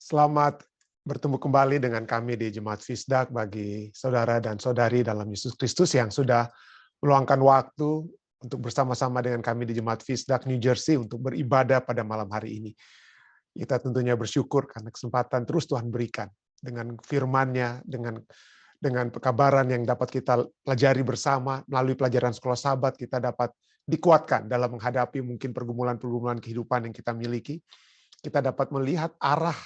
Selamat bertemu kembali dengan kami di Jemaat Fisdak bagi saudara dan saudari dalam Yesus Kristus yang sudah meluangkan waktu untuk bersama-sama dengan kami di Jemaat Fisdak New Jersey untuk beribadah pada malam hari ini. Kita tentunya bersyukur karena kesempatan terus Tuhan berikan dengan firman-Nya, dengan pekabaran yang dapat kita pelajari bersama melalui pelajaran sekolah sahabat, kita dapat dikuatkan dalam menghadapi mungkin pergumulan-pergumulan kehidupan yang kita miliki. Kita dapat melihat arah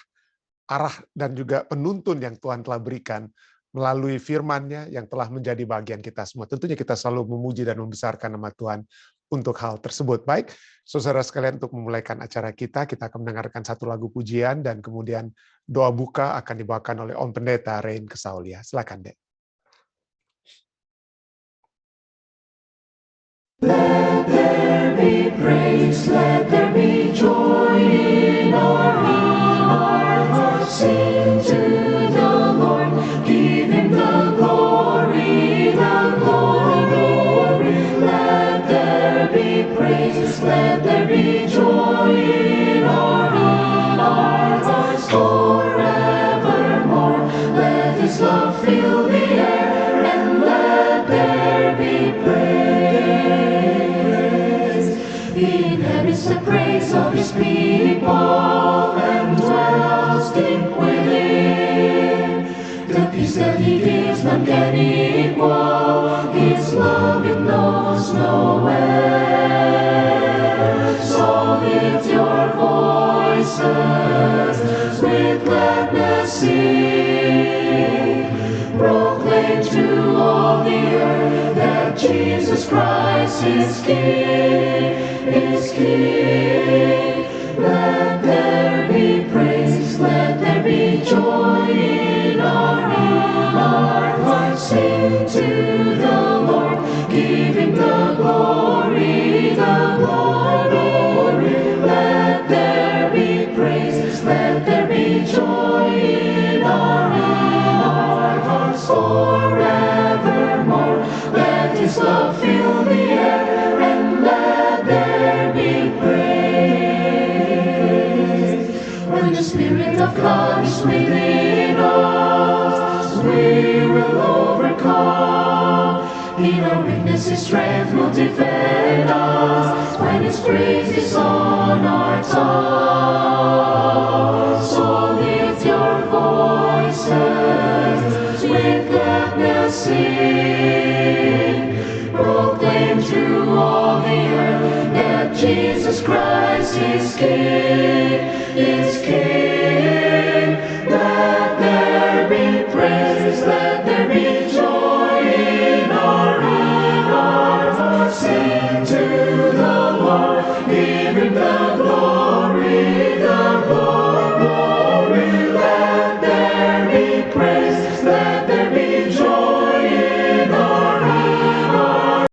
dan juga penuntun yang Tuhan telah berikan melalui firman-Nya yang telah menjadi bagian kita semua. Tentunya kita selalu memuji dan membesarkan nama Tuhan untuk hal tersebut. Baik, saudara sekalian, untuk memulaikan acara kita akan mendengarkan satu lagu pujian dan kemudian doa buka akan dibawakan oleh Om Pendeta Rein Kesaulia. Silakan, Dek. Let there be praise, let there be joy in our hearts. Sing to the Lord, give Him the glory, the glory. Let there be praise, let there be joy in our hearts forevermore. Let His love fill the air and let there be praise. He inhabits the praise of His people and dwells deep within. The peace that He gives none can equal. His love it knows no end. So lift your voices with gladness sing. Proclaim to all the earth that Jesus Christ is King, is King. Let there be praise, let there be joy in our hearts. Sing to the Lord, give Him the glory, the glory. Let there be praise, let there be joy in our hearts forevermore. Let His love fill the air and let there be praise. When the Spirit of God is within us, we will overcome. In our weakness His strength will defend us. When His praise is on our tongue, so lift your voices with gladness sing. Proclaim to all the earth that Jesus Christ is King, is King. Let there be praise, let there be joy in our hearts. Sing to the Lord, give Him the glory, the glory. Let there be praise, let there be joy in our hearts.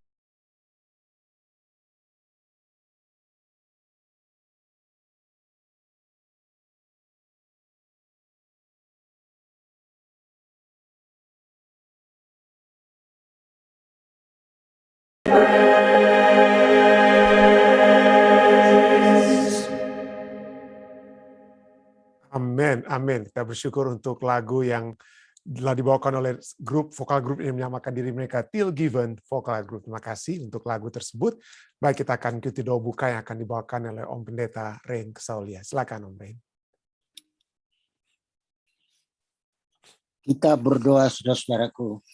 Amin, amin. Kita bersyukur untuk lagu yang telah dibawakan oleh vokal grup yang menyamakan diri mereka Till Given Vocal Group. Terima kasih untuk lagu tersebut. Baik, kita akan ikuti doa buka yang akan dibawakan oleh Om Pendeta Rein Kesaulia. Silakan Om Rein. Kita berdoa, saudara-saudaraku.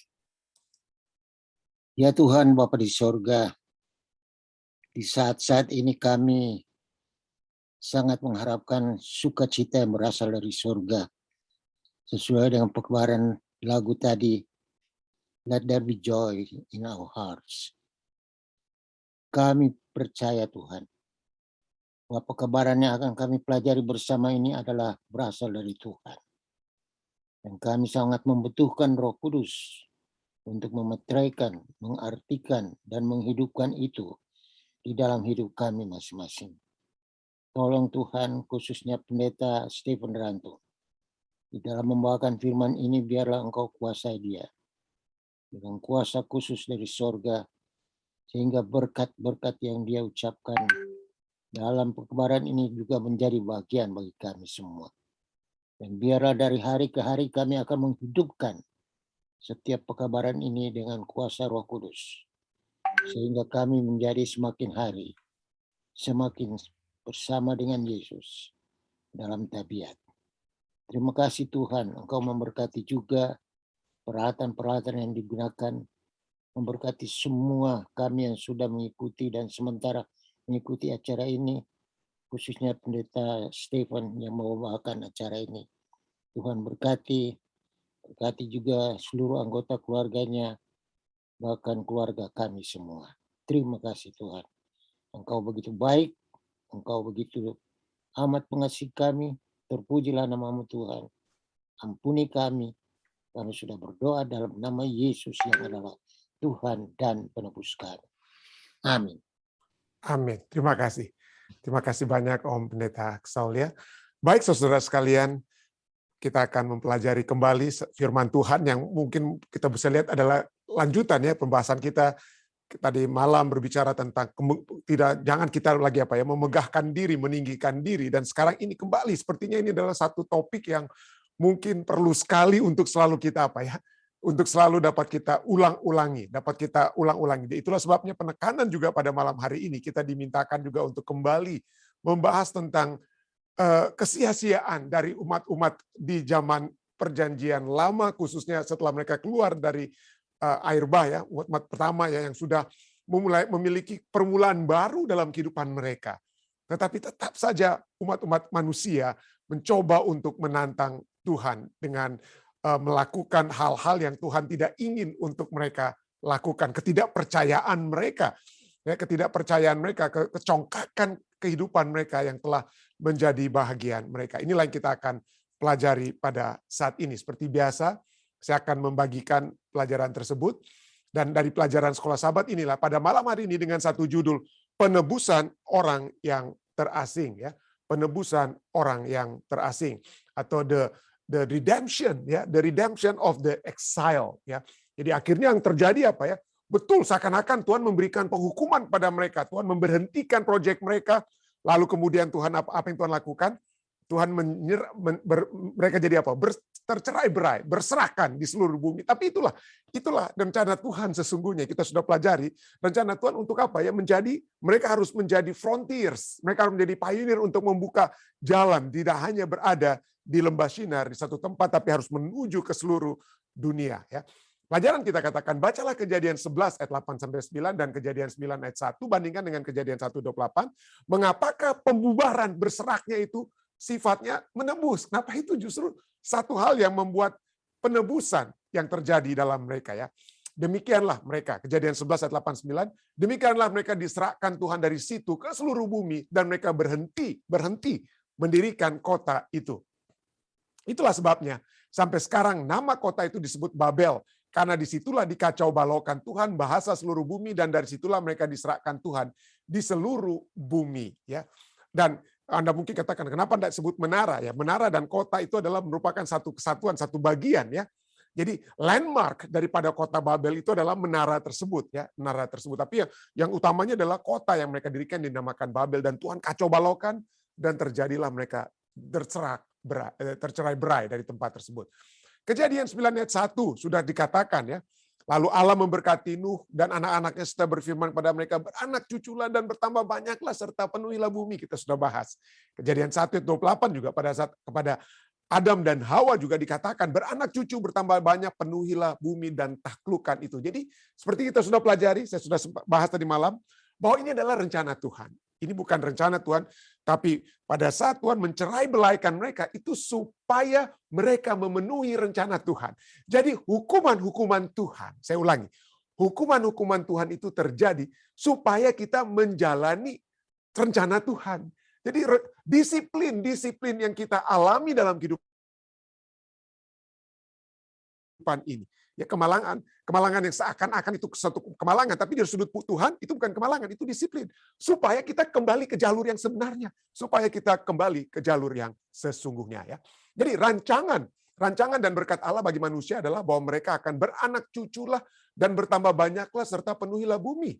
Ya Tuhan Bapa di sorga, di saat-saat ini kami sangat mengharapkan sukacita yang berasal dari sorga. Sesuai dengan pekabaran lagu tadi, let there be joy in our hearts. Kami percaya Tuhan, bahwa pekabaran yang akan kami pelajari bersama ini adalah berasal dari Tuhan. Dan kami sangat membutuhkan Roh Kudus untuk memetraikan, mengartikan, dan menghidupkan itu di dalam hidup kami masing-masing. Tolong Tuhan, khususnya Pendeta Stephen Ranto, di dalam membawakan firman ini biarlah Engkau kuasai dia dengan kuasa khusus dari sorga, sehingga berkat-berkat yang dia ucapkan dalam pekabaran ini juga menjadi bagian bagi kami semua. Dan biarlah dari hari ke hari kami akan menghidupkan setiap pekabaran ini dengan kuasa Roh Kudus. Sehingga kami menjadi semakin hari, semakin bersama dengan Yesus dalam tabiat. Terima kasih Tuhan, Engkau memberkati juga peralatan-peralatan yang digunakan, memberkati semua kami yang sudah mengikuti dan sementara mengikuti acara ini, khususnya Pendeta Stephen yang membawakan acara ini. Tuhan berkati juga seluruh anggota keluarganya, bahkan keluarga kami semua. Terima kasih Tuhan. Engkau begitu baik, Engkau begitu amat mengasihi kami. Terpujilah nama-Mu Tuhan. Ampuni kami sudah berdoa dalam nama Yesus yang adalah Tuhan dan penebus kami. Amin. Amin. Terima kasih. Terima kasih banyak Om Pendeta Saul ya. Baik saudara sekalian, kita akan mempelajari kembali firman Tuhan yang mungkin kita bisa lihat adalah lanjutan ya pembahasan kita tadi malam berbicara tentang jangan kita lagi memegahkan diri, meninggikan diri, dan sekarang ini kembali sepertinya ini adalah satu topik yang mungkin perlu sekali untuk selalu kita untuk selalu dapat kita ulang-ulangi. Itulah sebabnya penekanan juga pada malam hari ini kita dimintakan juga untuk kembali membahas tentang kesia-siaan dari umat-umat di zaman perjanjian lama, khususnya setelah mereka keluar dari air bah ya, umat pertama ya yang sudah memiliki permulaan baru dalam kehidupan mereka. Tetapi tetap saja umat-umat manusia mencoba untuk menantang Tuhan dengan melakukan hal-hal yang Tuhan tidak ingin untuk mereka lakukan. Ketidakpercayaan mereka, kecongkakan kehidupan mereka yang telah menjadi bahagian mereka. Inilah yang kita akan pelajari pada saat ini. Seperti biasa, saya akan membagikan pelajaran tersebut. Dan dari pelajaran Sekolah Sabat inilah pada malam hari ini dengan satu judul, penebusan orang yang terasing ya. Penebusan orang yang terasing atau the redemption ya, the redemption of the exile ya. Jadi akhirnya yang terjadi apa ya? Betul, seakan-akan Tuhan memberikan penghukuman pada mereka, Tuhan memberhentikan proyek mereka, lalu kemudian Tuhan apa yang Tuhan lakukan? Tuhan mereka jadi apa? Tercerai-berai, berserahkan di seluruh bumi. Tapi itulah rencana Tuhan sesungguhnya. Kita sudah pelajari rencana Tuhan untuk apa ya? Mereka harus menjadi frontiers, mereka harus menjadi pioneer untuk membuka jalan, tidak hanya berada di lembah Shinar di satu tempat, tapi harus menuju ke seluruh dunia ya. Pelajaran kita katakan, bacalah Kejadian 11 ayat 8-9 dan Kejadian 9 ayat 1, bandingkan dengan Kejadian 1:28. Mengapakah pembubaran berseraknya itu sifatnya menebus? Kenapa itu justru satu hal yang membuat penebusan yang terjadi dalam mereka ya. Demikianlah mereka, Kejadian 11 ayat 8-9, demikianlah mereka diserahkan Tuhan dari situ ke seluruh bumi dan mereka berhenti mendirikan kota itu. Itulah sebabnya sampai sekarang nama kota itu disebut Babel. Karena disitulah dikacau balaukan Tuhan bahasa seluruh bumi, dan dari situlah mereka diserahkan Tuhan di seluruh bumi ya. Dan Anda mungkin katakan, kenapa tidak sebut menara ya? Menara dan kota itu adalah merupakan satu kesatuan, satu bagian ya. Jadi landmark daripada kota Babel itu adalah menara tersebut ya, menara tersebut. Tapi yang utamanya adalah kota yang mereka dirikan dinamakan Babel, dan Tuhan kacau balaukan dan terjadilah mereka tercerai-berai dari tempat tersebut. Kejadian 9 ayat 1 sudah dikatakan ya. Lalu Allah memberkati Nuh dan anak-anaknya serta berfirman pada mereka, beranak cuculah dan bertambah banyaklah serta penuhilah bumi. Kita sudah bahas. Kejadian 1 ayat 28 juga pada saat kepada Adam dan Hawa juga dikatakan, beranak cucu bertambah banyak, penuhilah bumi dan taklukkan itu. Jadi seperti kita sudah pelajari, saya sudah bahas tadi malam, bahwa ini adalah rencana Tuhan. Ini bukan rencana Tuhan, tapi pada saat Tuhan mencerai-belaikan mereka, itu supaya mereka memenuhi rencana Tuhan. Jadi hukuman-hukuman Tuhan, saya ulangi, hukuman-hukuman Tuhan itu terjadi supaya kita menjalani rencana Tuhan. Jadi disiplin yang kita alami dalam kehidupan ini. Ya, kemalangan yang seakan-akan itu satu kemalangan, tapi dari sudut Tuhan itu bukan kemalangan, itu disiplin. Supaya kita kembali ke jalur yang sebenarnya, supaya kita kembali ke jalur yang sesungguhnya ya. Jadi rancangan dan berkat Allah bagi manusia adalah bahwa mereka akan beranak cuculah dan bertambah banyaklah serta penuhilah bumi.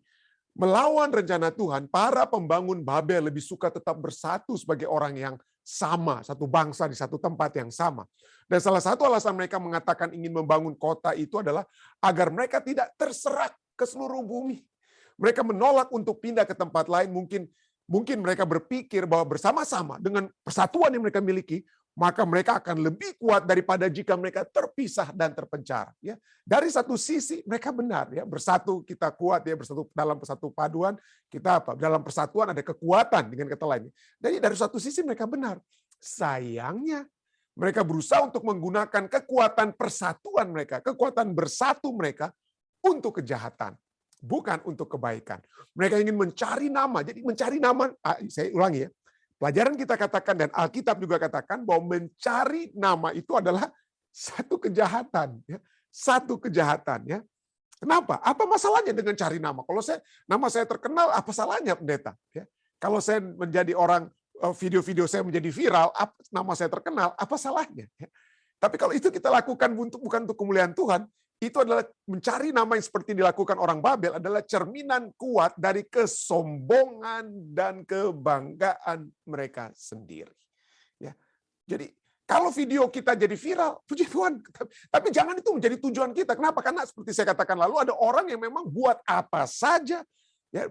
Melawan rencana Tuhan, para pembangun Babel lebih suka tetap bersatu sebagai orang yang sama, satu bangsa di satu tempat yang sama. Dan salah satu alasan mereka mengatakan ingin membangun kota itu adalah agar mereka tidak terserak ke seluruh bumi. Mereka menolak untuk pindah ke tempat lain, mungkin mereka berpikir bahwa bersama-sama dengan persatuan yang mereka miliki, maka mereka akan lebih kuat daripada jika mereka terpisah dan terpencar. Ya, dari satu sisi mereka benar, ya, bersatu kita kuat, ya, bersatu dalam satu paduan kita dalam persatuan ada kekuatan dengan kata lain. Jadi dari satu sisi mereka benar. Sayangnya mereka berusaha untuk menggunakan kekuatan persatuan mereka, kekuatan bersatu mereka untuk kejahatan, bukan untuk kebaikan. Mereka ingin mencari nama. Jadi mencari nama, saya ulangi ya. Pelajaran kita katakan dan Alkitab juga katakan bahwa mencari nama itu adalah satu kejahatan, ya. Satu kejahatan, ya. Kenapa? Apa masalahnya dengan cari nama? Kalau nama saya terkenal, apa salahnya, pendeta? Ya. Kalau saya menjadi orang, video-video saya menjadi viral, nama saya terkenal, apa salahnya? Ya. Tapi kalau itu kita lakukan bukan untuk kemuliaan Tuhan, itu adalah mencari nama yang seperti dilakukan orang Babel adalah cerminan kuat dari kesombongan dan kebanggaan mereka sendiri. Ya. Jadi kalau video kita jadi viral, puji Tuhan. Tapi jangan itu menjadi tujuan kita. Kenapa? Karena seperti saya katakan lalu ada orang yang memang buat apa saja, ya,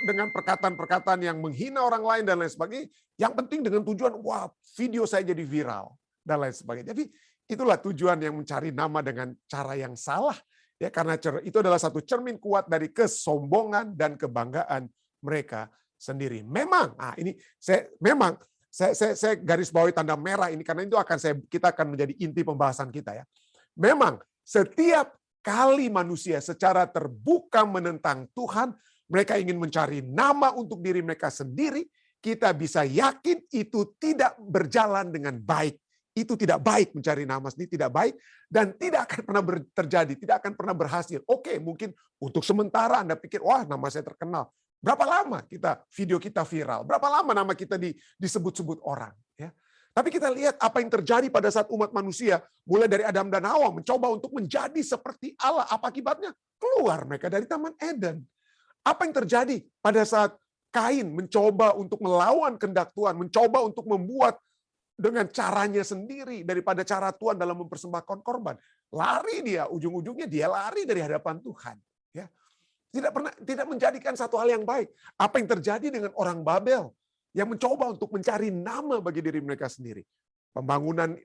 dengan perkataan-perkataan yang menghina orang lain dan lain sebagainya. Yang penting dengan tujuan, wah, video saya jadi viral dan lain sebagainya. Jadi itulah tujuan yang mencari nama dengan cara yang salah, ya, karena itu adalah satu cermin kuat dari kesombongan dan kebanggaan mereka sendiri. Memang, saya garis bawahi tanda merah ini karena itu kita akan menjadi inti pembahasan kita, ya. Memang setiap kali manusia secara terbuka menentang Tuhan, mereka ingin mencari nama untuk diri mereka sendiri, kita bisa yakin itu tidak berjalan dengan baik. Itu tidak baik, mencari nama sendiri tidak baik dan tidak akan pernah terjadi, tidak akan pernah berhasil. Oke, mungkin untuk sementara Anda pikir, wah, nama saya terkenal. Berapa lama video kita viral? Berapa lama nama kita disebut-sebut orang? Ya. Tapi kita lihat apa yang terjadi pada saat umat manusia, mulai dari Adam dan Hawa mencoba untuk menjadi seperti Allah. Apa akibatnya? Keluar mereka dari Taman Eden. Apa yang terjadi pada saat Kain mencoba untuk melawan kehendak Tuhan, mencoba untuk membuat dengan caranya sendiri daripada cara Tuhan dalam mempersembahkan korban. Lari dia, ujung-ujungnya dia lari dari hadapan Tuhan. Ya. Tidak menjadikan satu hal yang baik. Apa yang terjadi dengan orang Babel yang mencoba untuk mencari nama bagi diri mereka sendiri. Pembangunan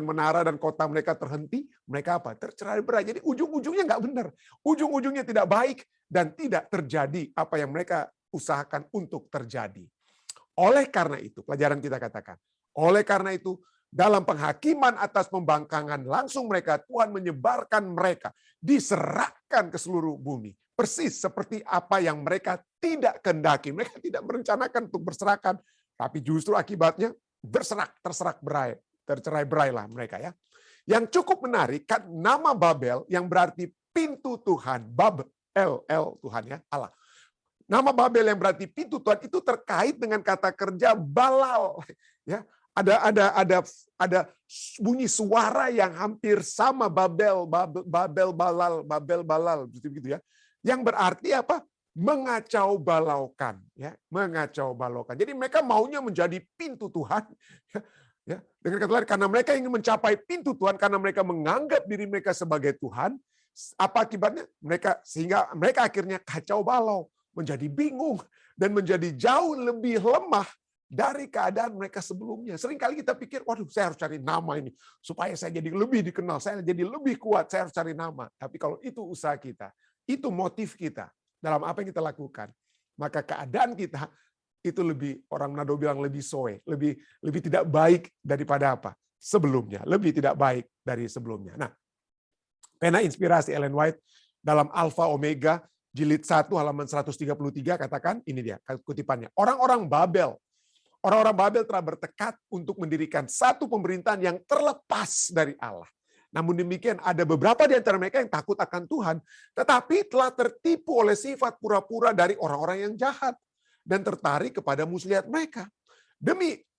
menara dan kota mereka terhenti, mereka apa? Tercerai-berai. Jadi ujung-ujungnya nggak benar. Ujung-ujungnya tidak baik dan tidak terjadi apa yang mereka usahakan untuk terjadi. Oleh karena itu, pelajaran kita katakan, oleh karena itu, dalam penghakiman atas pembangkangan langsung mereka, Tuhan menyebarkan mereka, diserahkan ke seluruh bumi. Persis seperti apa yang mereka tidak kehendaki. Mereka tidak merencanakan untuk berserahkan, tapi justru akibatnya tercerai-berailah mereka, ya. Yang cukup menarik kan nama Babel yang berarti pintu Tuhan, Babel, Tuhan, ya, Allah. Nama Babel yang berarti pintu Tuhan itu terkait dengan kata kerja balal, ya. Ada bunyi suara yang hampir sama Babel balal begitu, ya. Yang berarti apa? Mengacau balaukan, ya, mengacau balaukan. Jadi mereka maunya menjadi pintu Tuhan, ya. Dengan kata lain, karena mereka ingin mencapai pintu Tuhan, karena mereka menganggap diri mereka sebagai Tuhan, apa akibatnya? Sehingga mereka akhirnya kacau balau, menjadi bingung dan menjadi jauh lebih lemah dari keadaan mereka sebelumnya. Seringkali kita pikir, waduh, saya harus cari nama ini supaya saya jadi lebih dikenal, saya jadi lebih kuat, saya harus cari nama. Tapi kalau itu usaha kita, itu motif kita dalam apa yang kita lakukan, maka keadaan kita itu lebih, orang Manado bilang lebih soe, lebih tidak baik daripada apa? Sebelumnya, lebih tidak baik dari sebelumnya. Nah, pena inspirasi Ellen White dalam Alpha Omega jilid 1 halaman 133 katakan, ini dia kutipannya. Orang-orang Babel telah bertekad untuk mendirikan satu pemerintahan yang terlepas dari Allah. Namun demikian ada beberapa di antara mereka yang takut akan Tuhan, tetapi telah tertipu oleh sifat pura-pura dari orang-orang yang jahat dan tertarik kepada muslihat mereka.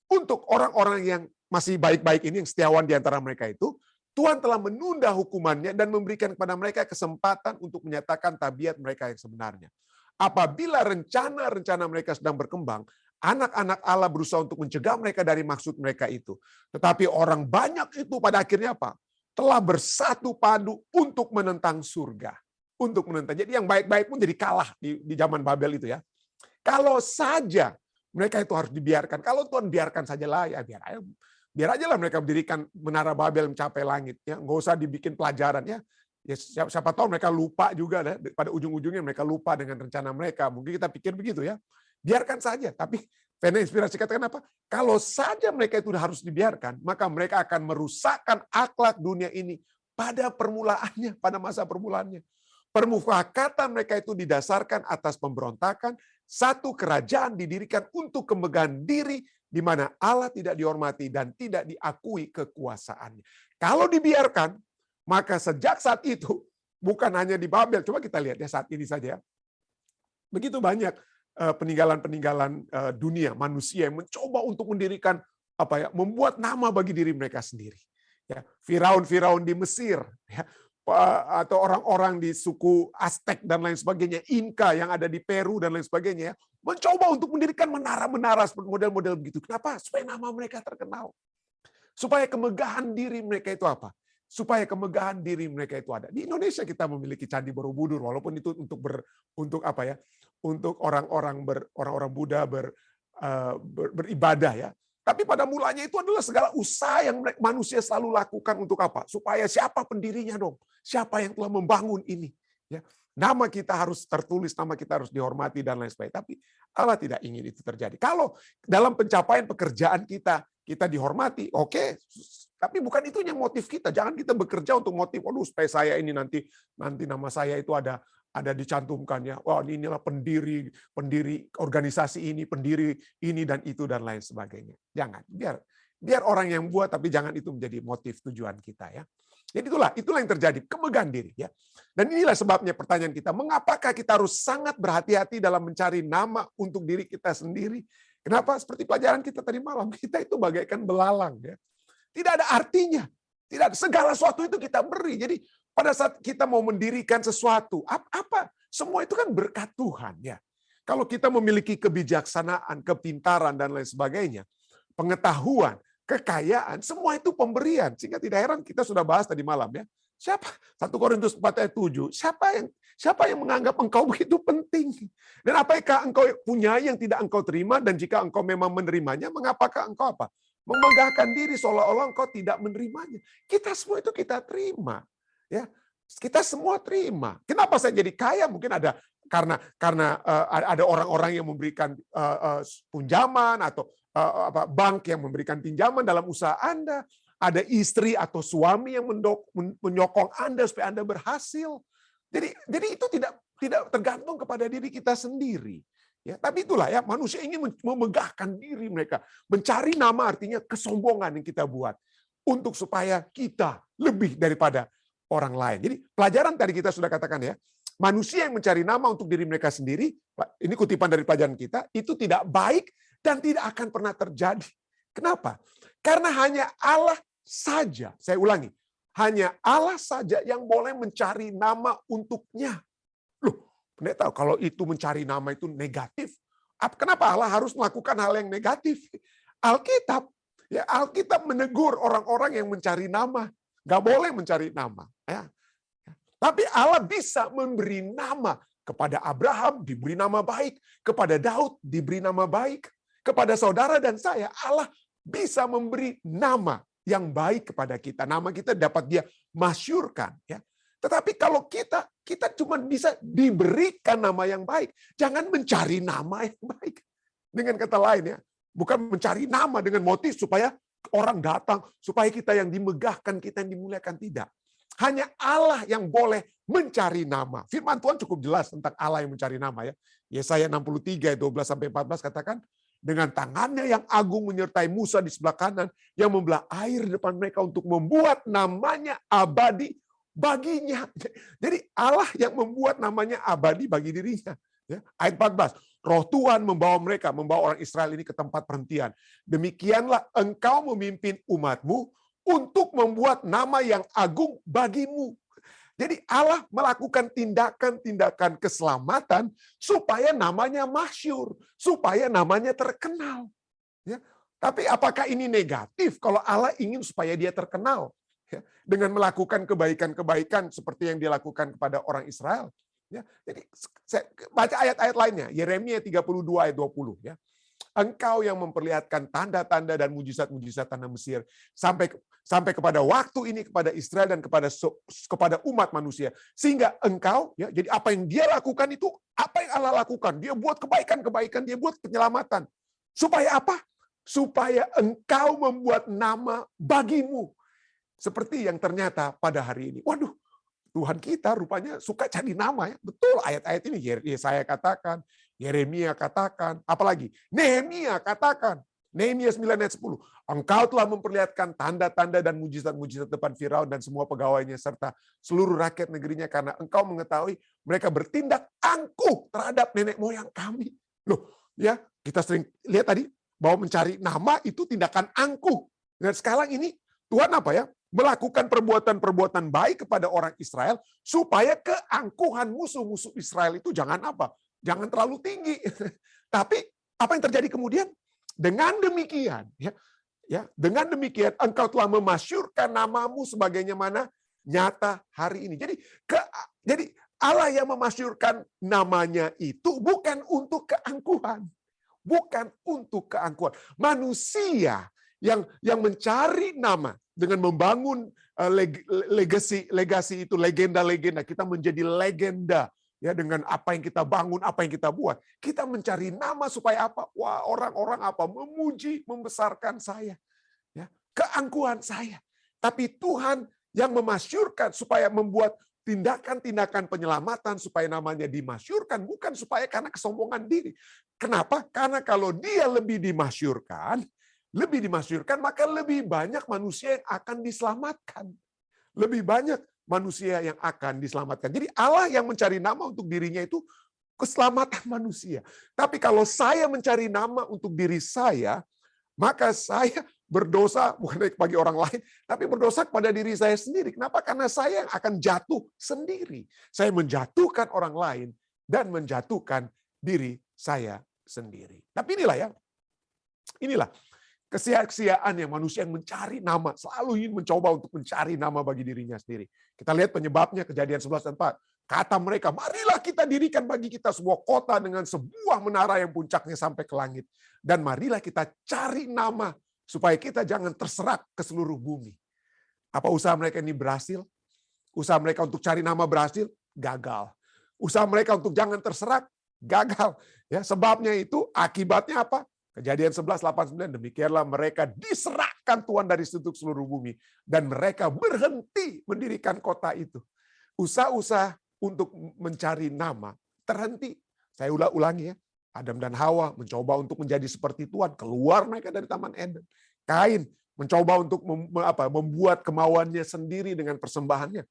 Untuk orang-orang yang masih baik-baik ini, yang setiawan di antara mereka itu, Tuhan telah menunda hukumannya dan memberikan kepada mereka kesempatan untuk menyatakan tabiat mereka yang sebenarnya. Apabila rencana-rencana mereka sedang berkembang, anak-anak Allah berusaha untuk mencegah mereka dari maksud mereka itu. Tetapi orang banyak itu pada akhirnya apa? Telah bersatu padu untuk menentang surga. Untuk menentang. Jadi yang baik-baik pun jadi kalah di zaman Babel itu ya. Kalau saja mereka itu harus dibiarkan. Kalau Tuhan biarkan sajalah, ya biar aja lah mereka mendirikan menara Babel mencapai langit. Ya, nggak usah dibikin pelajaran ya. Ya, siapa tahu mereka lupa juga, pada ujung-ujungnya mereka lupa dengan rencana mereka. Mungkin kita pikir begitu ya. Biarkan saja. Tapi Vena Inspirasi katakan apa? Kalau saja mereka itu harus dibiarkan, maka mereka akan merusakkan akhlak dunia ini pada permulaannya, pada masa permulaannya. Permufakatan mereka itu didasarkan atas pemberontakan, satu kerajaan didirikan untuk kemegahan diri, di mana Allah tidak dihormati dan tidak diakui kekuasaannya. Kalau dibiarkan, maka sejak saat itu, bukan hanya di Babel, coba kita lihat ya saat ini saja. Begitu banyak peninggalan-peninggalan dunia, manusia yang mencoba untuk mendirikan membuat nama bagi diri mereka sendiri. Ya, Firaun-Firaun di Mesir, ya, atau orang-orang di suku Aztec dan lain sebagainya, Inka yang ada di Peru dan lain sebagainya, mencoba untuk mendirikan menara-menara seperti model-model begitu. Kenapa? Supaya nama mereka terkenal. Supaya kemegahan diri mereka itu apa? Supaya kemegahan diri mereka itu ada. Di Indonesia kita memiliki Candi Borobudur, walaupun itu untuk orang-orang Buddha beribadah ya. Tapi pada mulanya itu adalah segala usaha yang manusia selalu lakukan untuk apa? Supaya siapa pendirinya dong? Siapa yang telah membangun ini? Ya. Nama kita harus tertulis, nama kita harus dihormati dan lain sebagainya. Tapi Allah tidak ingin itu terjadi. Kalau dalam pencapaian pekerjaan kita dihormati, oke. Tapi bukan itu yang motif kita. Jangan kita bekerja untuk motif, supaya saya ini nanti nama saya itu ada dicantumkan ya. Wah, inilah pendiri organisasi ini, pendiri ini dan itu dan lain sebagainya. Jangan. Biar orang yang buat, tapi jangan itu menjadi motif tujuan kita ya. Jadi itulah yang terjadi, kemegahan diri ya. Dan inilah sebabnya pertanyaan kita, mengapakah kita harus sangat berhati-hati dalam mencari nama untuk diri kita sendiri? Kenapa? Seperti pelajaran kita tadi malam, kita itu bagaikan belalang ya. Tidak ada artinya. Tidak ada, segala sesuatu itu kita beri. Jadi pada saat kita mau mendirikan sesuatu, apa? Semua itu kan berkat Tuhan ya. Kalau kita memiliki kebijaksanaan, kepintaran dan lain sebagainya, pengetahuan, kekayaan, semua itu pemberian. Sehingga tidak heran kita sudah bahas tadi malam ya. Siapa? 1 Korintus 4 ayat 7. Siapa yang menganggap engkau begitu penting? Dan apakah engkau punya yang tidak engkau terima, dan jika engkau memang menerimanya, mengapakah engkau apa? Memegahkan diri seolah-olah engkau tidak menerimanya. Kita semua itu kita terima. Ya, kita semua terima. Kenapa saya jadi kaya? Mungkin ada karena ada orang-orang yang memberikan pinjaman atau bank yang memberikan pinjaman dalam usaha Anda. Ada istri atau suami yang menyokong Anda supaya Anda berhasil. Jadi itu tidak tergantung kepada diri kita sendiri. Ya, tapi itulah ya, manusia ingin memegahkan diri mereka. Mencari nama artinya kesombongan yang kita buat. Untuk supaya kita lebih daripada orang lain. Jadi pelajaran tadi kita sudah katakan ya, manusia yang mencari nama untuk diri mereka sendiri, ini kutipan dari pelajaran kita, itu tidak baik dan tidak akan pernah terjadi. Kenapa? Karena hanya Allah saja, saya ulangi, hanya Allah saja yang boleh mencari nama untuknya. Loh, pendeta, kalau itu mencari nama itu negatif, kenapa Allah harus melakukan hal yang negatif? Alkitab menegur orang-orang yang mencari nama. Nggak boleh mencari nama. Ya. Tapi Allah bisa memberi nama. Kepada Abraham diberi nama baik. Kepada Daud diberi nama baik. Kepada saudara dan saya, Allah bisa memberi nama yang baik kepada kita. Nama kita dapat dia masyurkan. Ya. Tetapi kalau kita cuma bisa diberikan nama yang baik. Jangan mencari nama yang baik. Dengan kata lain ya, bukan mencari nama dengan motif supaya orang datang, supaya kita yang dimegahkan, kita yang dimuliakan, tidak. Hanya Allah yang boleh mencari nama. Firman Tuhan cukup jelas tentang Allah yang mencari nama ya. Yesaya 63 12-14 katakan, dengan tangannya yang agung menyertai Musa di sebelah kanan, yang membelah air di depan mereka untuk membuat namanya abadi baginya. Jadi Allah yang membuat namanya abadi bagi dirinya. Ya, ayat 14, Roh Tuhan membawa orang Israel ini ke tempat perhentian. Demikianlah engkau memimpin umatmu untuk membuat nama yang agung bagimu. Jadi Allah melakukan tindakan-tindakan keselamatan supaya namanya masyhur, supaya namanya terkenal. Ya. Tapi apakah ini negatif kalau Allah ingin supaya dia terkenal? Ya, dengan melakukan kebaikan-kebaikan seperti yang dilakukan kepada orang Israel. Ya, jadi saya baca ayat-ayat lainnya, Yeremia 32 ayat 20. Ya. Engkau yang memperlihatkan tanda-tanda dan mujizat-mujizat tanah Mesir sampai kepada waktu ini kepada Israel dan kepada umat manusia, sehingga engkau, ya, jadi apa yang dia lakukan itu apa yang Allah lakukan, dia buat kebaikan-kebaikan, dia buat penyelamatan, supaya apa? Supaya engkau membuat nama bagimu, seperti yang ternyata pada hari ini. Waduh, Tuhan kita rupanya suka cari nama, ya. Betul, ayat-ayat ini Yesaya katakan, Yeremia katakan, apalagi Nehemia katakan, Nehemia 9 ayat 10, engkau telah memperlihatkan tanda-tanda dan mujizat-mujizat depan Firaun dan semua pegawainya serta seluruh rakyat negerinya, karena engkau mengetahui mereka bertindak angkuh terhadap nenek moyang kami. Loh, ya, kita sering lihat tadi bahwa mencari nama itu tindakan angkuh. Dan sekarang ini Tuhan apa ya? Melakukan perbuatan-perbuatan baik kepada orang Israel supaya keangkuhan musuh-musuh Israel itu jangan apa? Jangan terlalu tinggi. Tapi apa yang terjadi kemudian? Dengan demikian, dengan demikian engkau telah memasyurkan namamu sebagaimana nyata hari ini. Jadi Allah yang memasyurkan namanya itu bukan untuk keangkuhan. Bukan untuk keangkuhan. Manusia yang mencari nama dengan membangun legasi itu, legenda-legenda, kita menjadi legenda ya dengan apa yang kita bangun, apa yang kita buat. Kita mencari nama supaya apa? Wah, orang-orang apa? Memuji, membesarkan saya. Ya, keangkuhan saya. Tapi Tuhan yang memasyurkan supaya membuat tindakan-tindakan penyelamatan supaya namanya dimasyurkan, bukan supaya karena kesombongan diri. Kenapa? Karena kalau dia lebih dimasyurkan, maka lebih banyak manusia yang akan diselamatkan. Lebih banyak manusia yang akan diselamatkan. Jadi Allah yang mencari nama untuk dirinya itu keselamatan manusia. Tapi kalau saya mencari nama untuk diri saya, maka saya berdosa bukan bagi orang lain, tapi berdosa kepada diri saya sendiri. Kenapa? Karena saya yang akan jatuh sendiri. Saya menjatuhkan orang lain dan menjatuhkan diri saya sendiri. Tapi inilah kesia-siaan yang manusia yang mencari nama, selalu ingin mencoba untuk mencari nama bagi dirinya sendiri. Kita lihat penyebabnya, Kejadian 11 dan 4. Kata mereka, marilah kita dirikan bagi kita sebuah kota dengan sebuah menara yang puncaknya sampai ke langit. Dan marilah kita cari nama supaya kita jangan terserak ke seluruh bumi. Apa usaha mereka ini berhasil? Usaha mereka untuk cari nama berhasil? Gagal. Usaha mereka untuk jangan terserak? Gagal. Ya, sebabnya itu, akibatnya apa? Kejadian 11:8-9, demikianlah mereka diserahkan Tuhan dari seluruh bumi. Dan mereka berhenti mendirikan kota itu. Usaha-usaha untuk mencari nama terhenti. Saya ulangi ya. Adam dan Hawa mencoba untuk menjadi seperti Tuhan. Keluar mereka dari Taman Eden. Kain mencoba untuk membuat kemauannya sendiri dengan persembahannya.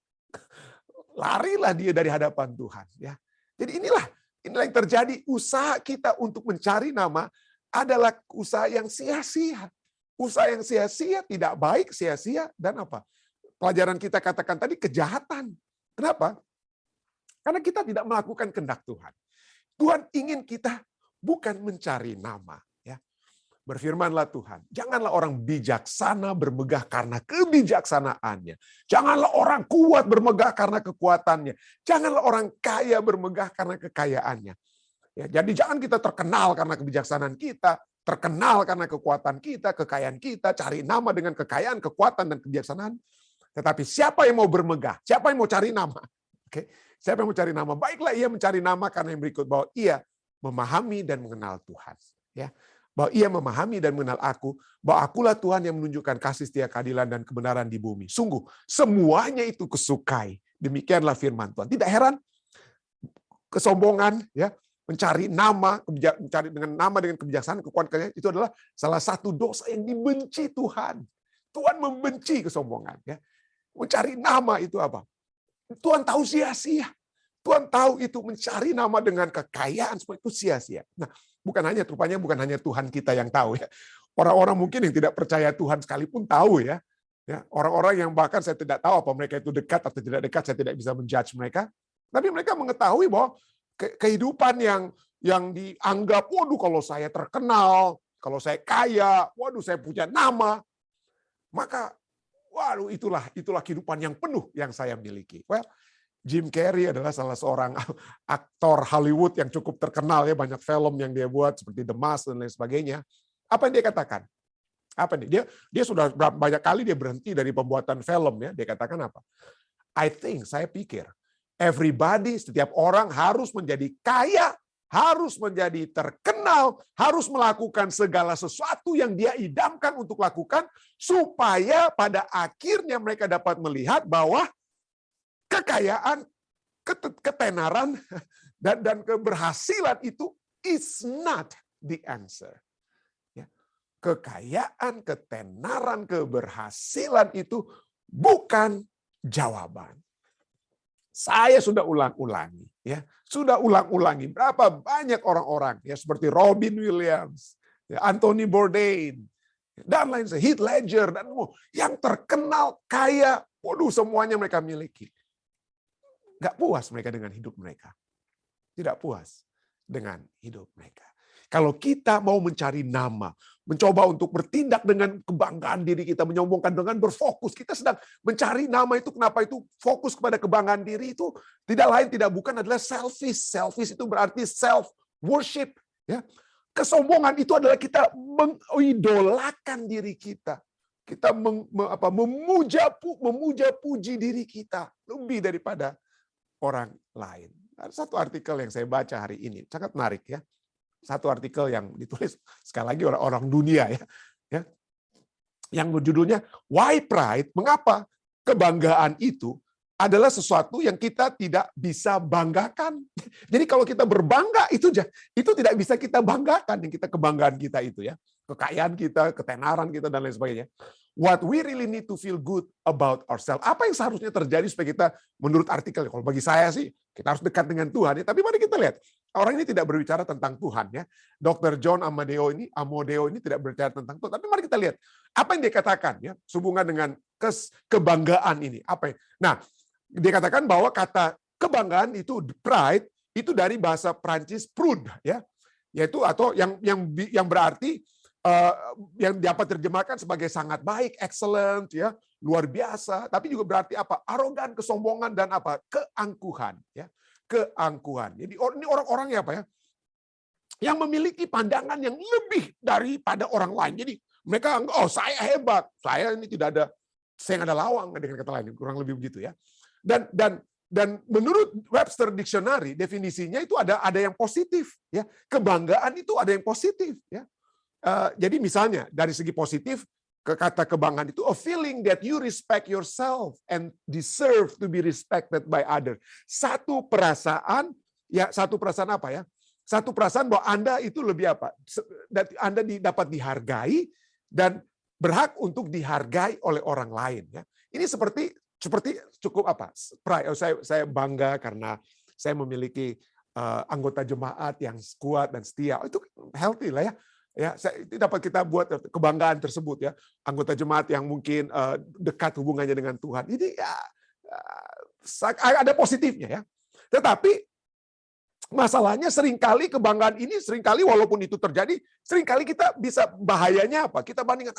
Larilah dia dari hadapan Tuhan. Ya. Jadi inilah yang terjadi. Usaha kita untuk mencari nama adalah usaha yang sia-sia. Usaha yang sia-sia, tidak baik, sia-sia, dan apa? Pelajaran kita katakan tadi, kejahatan. Kenapa? Karena kita tidak melakukan kehendak Tuhan. Tuhan ingin kita bukan mencari nama. Ya. Berfirmanlah Tuhan, janganlah orang bijaksana bermegah karena kebijaksanaannya. Janganlah orang kuat bermegah karena kekuatannya. Janganlah orang kaya bermegah karena kekayaannya. Ya, jadi jangan kita terkenal karena kebijaksanaan kita, terkenal karena kekuatan kita, kekayaan kita, cari nama dengan kekayaan, kekuatan, dan kebijaksanaan. Tetapi siapa yang mau bermegah? Siapa yang mau cari nama? Oke, siapa yang mau cari nama? Baiklah ia mencari nama karena yang berikut, bahwa ia memahami dan mengenal Tuhan. Ya, bahwa ia memahami dan mengenal aku, bahwa akulah Tuhan yang menunjukkan kasih setia, keadilan, dan kebenaran di bumi. Sungguh, semuanya itu kusukai. Demikianlah firman Tuhan. Tidak heran, kesombongan, ya, mencari nama, mencari dengan nama dengan kebijaksanaan, kekuatan, itu adalah salah satu dosa yang dibenci Tuhan. Tuhan membenci kesombongan. Ya. Mencari nama itu apa? Tuhan tahu sia-sia. Tuhan tahu itu mencari nama dengan kekayaan, semua itu sia-sia. Nah, rupanya bukan hanya Tuhan kita yang tahu. Ya. Orang-orang mungkin yang tidak percaya Tuhan sekalipun tahu ya, Ya, orang-orang yang bahkan saya tidak tahu apa mereka itu dekat atau tidak dekat, saya tidak bisa menjudge mereka. Tapi mereka mengetahui bahwa kehidupan yang dianggap, waduh kalau saya terkenal, kalau saya kaya, waduh saya punya nama, maka waduh itulah kehidupan yang penuh yang saya miliki. Well, Jim Carrey adalah salah seorang aktor Hollywood yang cukup terkenal ya, banyak film yang dia buat seperti The Mask dan lain sebagainya. Apa yang dia katakan? Apa nih? Dia sudah banyak kali dia berhenti dari pembuatan film ya. Dia katakan apa? Saya pikir everybody, setiap orang harus menjadi kaya, harus menjadi terkenal, harus melakukan segala sesuatu yang dia idamkan untuk lakukan supaya pada akhirnya mereka dapat melihat bahwa kekayaan, ketenaran dan keberhasilan itu is not the answer. Kekayaan, ketenaran, keberhasilan itu bukan jawaban. Saya sudah ulang-ulangi, ya, sudah ulang-ulangi berapa banyak orang-orang, ya seperti Robin Williams, ya, Anthony Bourdain, dan lain sebagainya, Heath Ledger dan yang terkenal, kaya, waduh semuanya mereka miliki. Nggak puas mereka dengan hidup mereka, tidak puas dengan hidup mereka. Kalau kita mau mencari nama, mencoba untuk bertindak dengan kebanggaan diri kita, menyombongkan dengan berfokus, kita sedang mencari nama itu. Kenapa itu fokus kepada kebanggaan diri itu? Tidak lain tidak bukan adalah selfish. Selfish itu berarti self worship. Ya, kesombongan itu adalah kita mengidolakan diri kita. Kita memuja puji diri kita lebih daripada orang lain. Ada satu artikel yang saya baca hari ini sangat menarik ya. Satu artikel yang ditulis sekali lagi orang-orang dunia ya, yang berjudulnya Why Pride? Mengapa kebanggaan itu adalah sesuatu yang kita tidak bisa banggakan. Jadi kalau kita berbangga itu tidak bisa kita banggakan, yang kebanggaan kita itu ya, kekayaan kita, ketenaran kita dan lain sebagainya. What we really need to feel good about ourselves. Apa yang seharusnya terjadi supaya kita, menurut artikel, kalau bagi saya sih kita harus dekat dengan Tuhan ya. Tapi mari kita lihat. Orang ini tidak berbicara tentang Tuhan ya. Dr. John Amadeo ini tidak berbicara tentang Tuhan. Tapi mari kita lihat apa yang dia katakan ya, sehubungan dengan kebanggaan ini. Apa? Nah, dia katakan bahwa kata kebanggaan itu pride itu dari bahasa Prancis prude ya. Yaitu atau yang berarti yang dapat terjemahkan sebagai sangat baik, excellent ya, luar biasa, tapi juga berarti apa? Arogan, kesombongan dan apa? Keangkuhan ya. Keangkuhan. Jadi ini orang-orang ya apa ya, yang memiliki pandangan yang lebih daripada orang lain. Jadi mereka saya hebat, saya ini saya nggak ada lawang dengan kata lain, kurang lebih begitu ya. Dan menurut Webster Dictionary definisinya itu ada yang positif ya. Kebanggaan itu ada yang positif ya. Jadi misalnya dari segi positif, kata kebanggaan itu a feeling that you respect yourself and deserve to be respected by others. Satu perasaan apa ya? Satu perasaan bahwa Anda itu lebih apa? Anda dapat dihargai dan berhak untuk dihargai oleh orang lain ya. Ini seperti cukup apa? Pride. Saya bangga karena saya memiliki anggota jemaat yang kuat dan setia. Itu healthy lah ya. Ya, dapat kita buat kebanggaan tersebut ya, anggota jemaat yang mungkin dekat hubungannya dengan Tuhan. Ini ya ada positifnya ya. Tetapi masalahnya seringkali kebanggaan ini walaupun itu terjadi, seringkali kita bisa bahayanya apa? Kita bandingkan,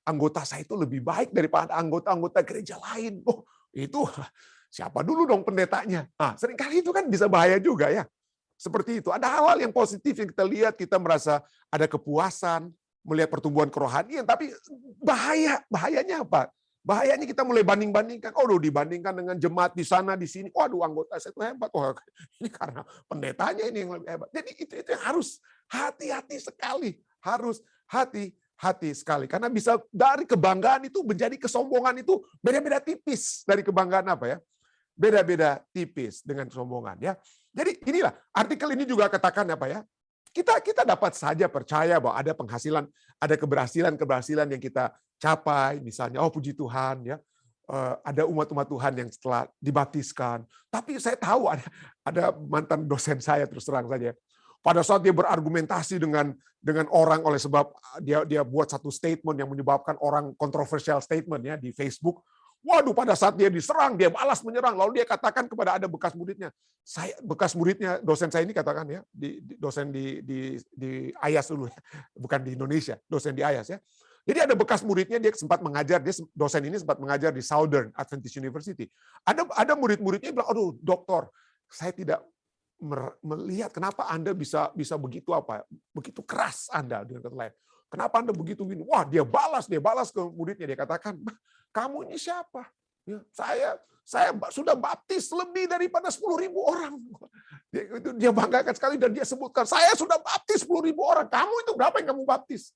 anggota saya itu lebih baik daripada anggota gereja lain. Oh, itu siapa dulu dong pendetanya? Nah, seringkali itu kan bisa bahaya juga ya. Seperti itu. Ada hal-hal yang positif yang kita lihat, kita merasa ada kepuasan, melihat pertumbuhan kerohanian, tapi bahayanya apa? Bahayanya kita mulai banding-bandingkan. Dibandingkan dengan jemaat di sana, di sini. Waduh, anggota saya itu hebat. Ini karena pendetanya ini yang lebih hebat. Jadi itu yang harus hati-hati sekali. Harus hati-hati sekali. Karena bisa dari kebanggaan itu menjadi kesombongan itu beda-beda tipis dari kebanggaan apa ya? Beda-beda tipis dengan kesombongan ya. Jadi inilah artikel ini juga katakan apa ya? Kita dapat saja percaya bahwa ada penghasilan, ada keberhasilan yang kita capai, misalnya puji Tuhan ya. Ada umat-umat Tuhan yang setelah dibaptiskan. Tapi saya tahu ada mantan dosen saya terus terang saja. pada saat dia berargumentasi dengan orang oleh sebab dia buat satu statement yang menyebabkan orang kontroversial statement ya di Facebook. Waduh, pada saat dia diserang, dia balas menyerang, lalu dia katakan kepada ada bekas muridnya, dosen saya ini katakan ya, dosen di IAS dulu ya, bukan di Indonesia, dosen di IAS ya. Jadi ada bekas muridnya, dia sempat mengajar, dosen ini sempat mengajar di Southern Adventist University. Ada murid-muridnya bilang, aduh dokter, saya tidak melihat kenapa Anda bisa begitu begitu keras Anda dengan kata lain. Kenapa Anda begitu gini? Wah, dia balas ke muridnya, dia katakan, kamu ini siapa? Ya, saya sudah baptis lebih daripada 10.000 orang. Dia banggakan sekali dan dia sebutkan, saya sudah baptis 10.000 orang. Kamu itu berapa yang kamu baptis?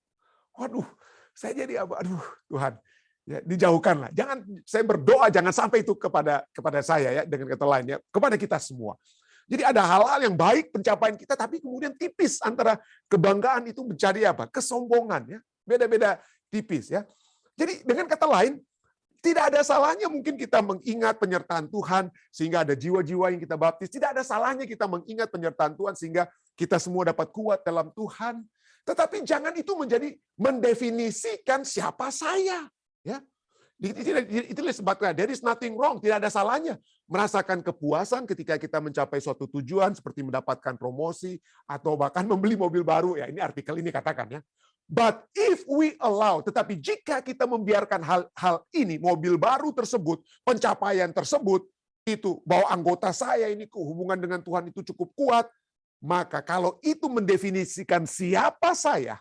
Waduh, saya jadi aduh Tuhan, ya, dijauhkanlah. Saya berdoa jangan sampai itu kepada saya ya, dengan kata lain ya, kepada kita semua. Jadi ada hal-hal yang baik pencapaian kita, tapi kemudian tipis antara kebanggaan itu menjadi apa? Kesombongan ya, beda-beda tipis ya. Jadi dengan kata lain, tidak ada salahnya mungkin kita mengingat penyertaan Tuhan sehingga ada jiwa-jiwa yang kita baptis. Tidak ada salahnya kita mengingat penyertaan Tuhan sehingga kita semua dapat kuat dalam Tuhan. Tetapi jangan itu mendefinisikan siapa saya. Ya, itulah sebabnya there is nothing wrong. Tidak ada salahnya merasakan kepuasan ketika kita mencapai suatu tujuan seperti mendapatkan promosi atau bahkan membeli mobil baru. Ya, ini artikel ini katakan ya. But if we allow, tetapi jika kita membiarkan hal ini, mobil baru tersebut, pencapaian tersebut, itu bahwa anggota saya ini hubungan dengan Tuhan itu cukup kuat, maka kalau itu mendefinisikan siapa kita,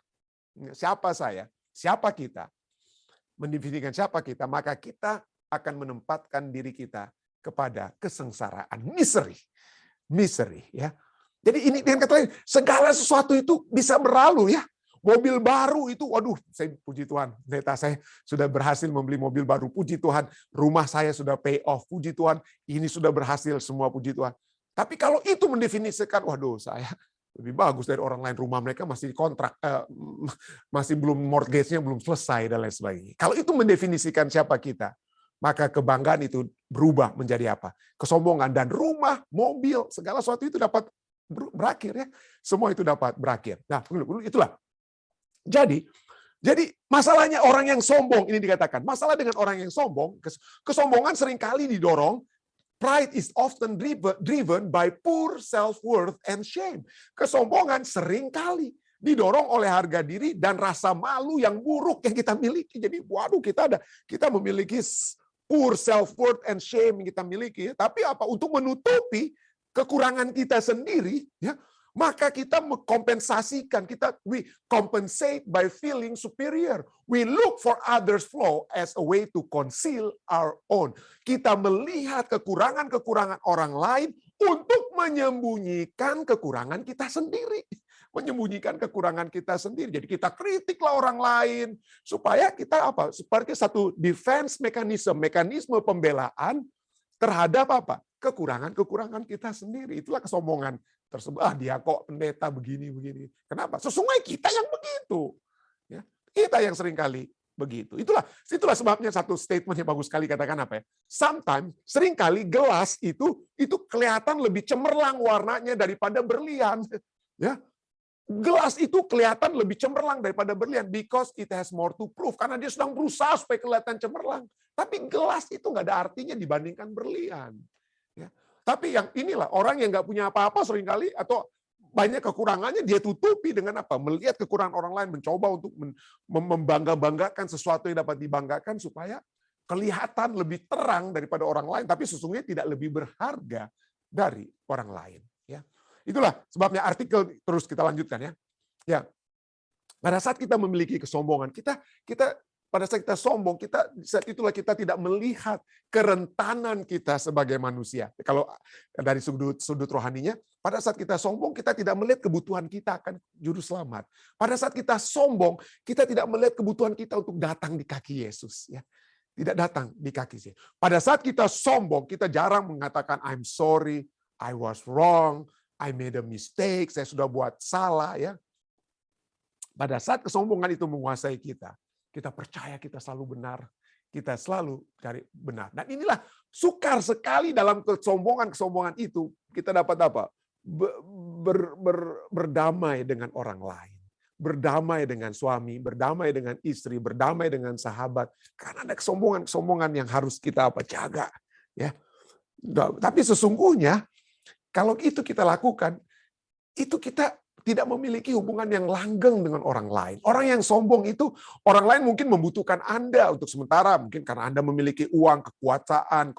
mendefinisikan siapa kita, maka kita akan menempatkan diri kita kepada kesengsaraan, misery ya. Jadi ini dengan kata lain, segala sesuatu itu bisa berlalu ya. Mobil baru itu, waduh, saya puji Tuhan, pendeta saya sudah berhasil membeli mobil baru, puji Tuhan. Rumah saya sudah pay off, puji Tuhan. Ini sudah berhasil semua, puji Tuhan. Tapi kalau itu mendefinisikan, waduh, saya lebih bagus dari orang lain, rumah mereka masih kontrak, masih belum mortgage-nya belum selesai dan lain sebagainya. Kalau itu mendefinisikan siapa kita, maka kebanggaan itu berubah menjadi apa? Kesombongan, dan rumah, mobil, segala sesuatu itu dapat berakhir ya. Semua itu dapat berakhir. Nah, itulah. Jadi masalahnya orang yang sombong, ini dikatakan, masalah dengan orang yang sombong, kesombongan seringkali didorong, pride is often driven by poor self-worth and shame. Kesombongan seringkali didorong oleh harga diri dan rasa malu yang buruk yang kita miliki. Jadi, waduh, kita memiliki poor self-worth and shame yang kita miliki. Tapi apa? Untuk menutupi kekurangan kita sendiri, ya, maka kita mengkompensasikan, we compensate by feeling superior. We look for others' flaw as a way to conceal our own. Kita melihat kekurangan-kekurangan orang lain untuk menyembunyikan kekurangan kita sendiri. Menyembunyikan kekurangan kita sendiri. Jadi kita kritiklah orang lain supaya kita apa? Seperti satu defense mekanisme pembelaan terhadap apa? Kekurangan-kekurangan kita sendiri. Itulah kesombongan tersebut. Dia kok pendeta begini. Kenapa? Sesungguhnya kita yang begitu. Ya, kita yang seringkali begitu. Itulah sebabnya satu statement yang bagus sekali katakan apa ya? Sometimes, seringkali gelas itu kelihatan lebih cemerlang warnanya daripada berlian. Ya, gelas itu kelihatan lebih cemerlang daripada berlian because it has more to prove. Karena dia sedang berusaha supaya kelihatan cemerlang. Tapi gelas itu nggak ada artinya dibandingkan berlian. Ya. Tapi yang inilah orang yang nggak punya apa-apa seringkali atau banyak kekurangannya dia tutupi dengan apa? Melihat kekurangan orang lain, mencoba untuk membangga-banggakan sesuatu yang dapat dibanggakan supaya kelihatan lebih terang daripada orang lain, tapi sesungguhnya tidak lebih berharga dari orang lain. Ya, itulah sebabnya artikel terus kita lanjutkan ya. Ya, pada saat kita memiliki kesombongan, pada saat kita sombong, saat itulah kita tidak melihat kerentanan kita sebagai manusia. Kalau dari sudut rohaninya, pada saat kita sombong, kita tidak melihat kebutuhan kita akan juru selamat. Pada saat kita sombong, kita tidak melihat kebutuhan kita untuk datang di kaki Yesus. Ya, tidak datang di kaki Yesus. Pada saat kita sombong, kita jarang mengatakan I'm sorry, I was wrong, I made a mistake, saya sudah buat salah. Ya. Pada saat kesombongan itu menguasai kita percaya kita selalu benar, kita selalu cari benar. Dan inilah sukar sekali dalam kesombongan itu kita dapat apa? berdamai dengan orang lain. Berdamai dengan suami, berdamai dengan istri, berdamai dengan sahabat. Karena ada kesombongan yang harus kita jaga. Ya. Tapi sesungguhnya, kalau itu kita lakukan, itu kita tidak memiliki hubungan yang langgeng dengan orang lain. Orang yang sombong itu, orang lain mungkin membutuhkan Anda untuk sementara, mungkin karena Anda memiliki uang, kekuatan,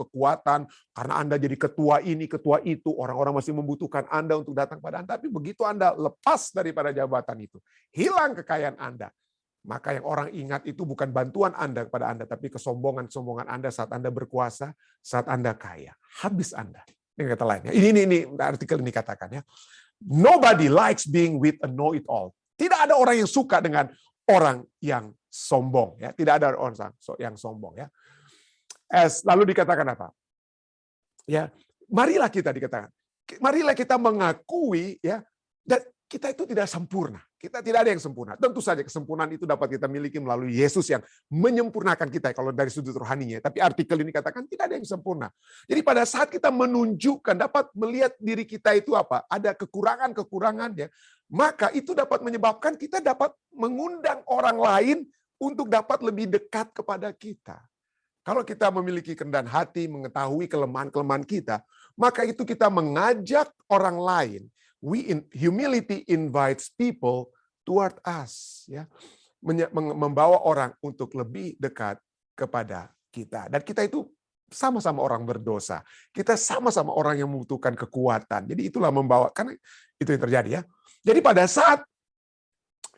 karena Anda jadi ketua ini, ketua itu, orang-orang masih membutuhkan Anda untuk datang pada Anda. Tapi begitu Anda lepas daripada jabatan itu, hilang kekayaan Anda, maka yang orang ingat itu bukan bantuan Anda kepada Anda, tapi kesombongan Anda saat Anda berkuasa, saat Anda kaya. Habis Anda. Ini kata lainnya. Ini artikel ini katakan ya. Nobody likes being with a know-it-all. Tidak ada orang yang suka dengan orang yang sombong. Ya, tidak ada orang yang sombong. Ya. Lalu dikatakan apa? Ya, marilah kita dikatakan. Marilah kita mengakui ya, dan kita itu tidak sempurna. Kita tidak ada yang sempurna. Tentu saja kesempurnaan itu dapat kita miliki melalui Yesus yang menyempurnakan kita kalau dari sudut rohaninya. Tapi artikel ini katakan tidak ada yang sempurna. Jadi pada saat kita menunjukkan, dapat melihat diri kita itu apa? Ada kekurangan-kekurangannya. Maka itu dapat menyebabkan kita dapat mengundang orang lain untuk dapat lebih dekat kepada kita. Kalau kita memiliki kerendahan hati, mengetahui kelemahan-kelemahan kita, maka itu kita mengajak orang lain. Humility invites people toward us, ya, membawa orang untuk lebih dekat kepada kita. Dan kita itu sama-sama orang berdosa. Kita sama-sama orang yang membutuhkan kekuatan. Jadi itulah membawa, karena itu yang terjadi ya. Jadi pada saat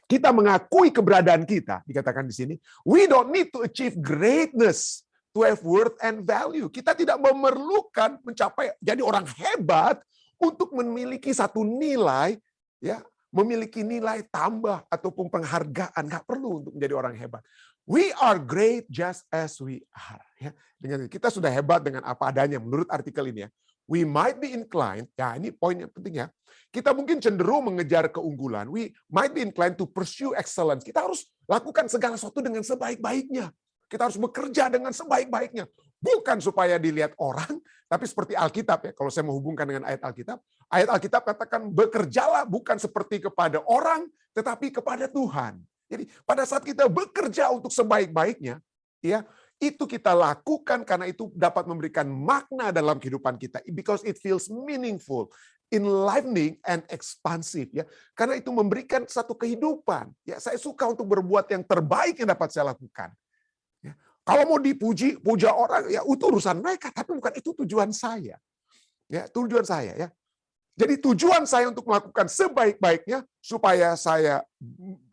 kita mengakui keberadaan kita, dikatakan di sini, we don't need to achieve greatness to have worth and value. Kita tidak memerlukan mencapai jadi orang hebat untuk memiliki satu nilai, ya, memiliki nilai tambah ataupun penghargaan. Nggak perlu untuk menjadi orang hebat. We are great just as we are. Ya, dengan kita sudah hebat dengan apa adanya menurut artikel ini ya. We might be inclined, ya ini poin yang penting ya. Kita mungkin cenderung mengejar keunggulan. We might be inclined to pursue excellence. Kita harus lakukan segala sesuatu dengan sebaik-baiknya. Kita harus bekerja dengan sebaik-baiknya. Bukan supaya dilihat orang, tapi seperti Alkitab ya. Kalau saya menghubungkan dengan ayat Alkitab katakan bekerjalah bukan seperti kepada orang, tetapi kepada Tuhan. Jadi pada saat kita bekerja untuk sebaik-baiknya, ya itu kita lakukan karena itu dapat memberikan makna dalam kehidupan kita. Because it feels meaningful, enlivening, and expansive. Ya, karena itu memberikan satu kehidupan. Ya, saya suka untuk berbuat yang terbaik yang dapat saya lakukan. Kalau mau dipuji, puja orang, ya itu urusan mereka, tapi bukan itu tujuan saya. Ya, tujuan saya ya. Jadi tujuan saya untuk melakukan sebaik-baiknya supaya saya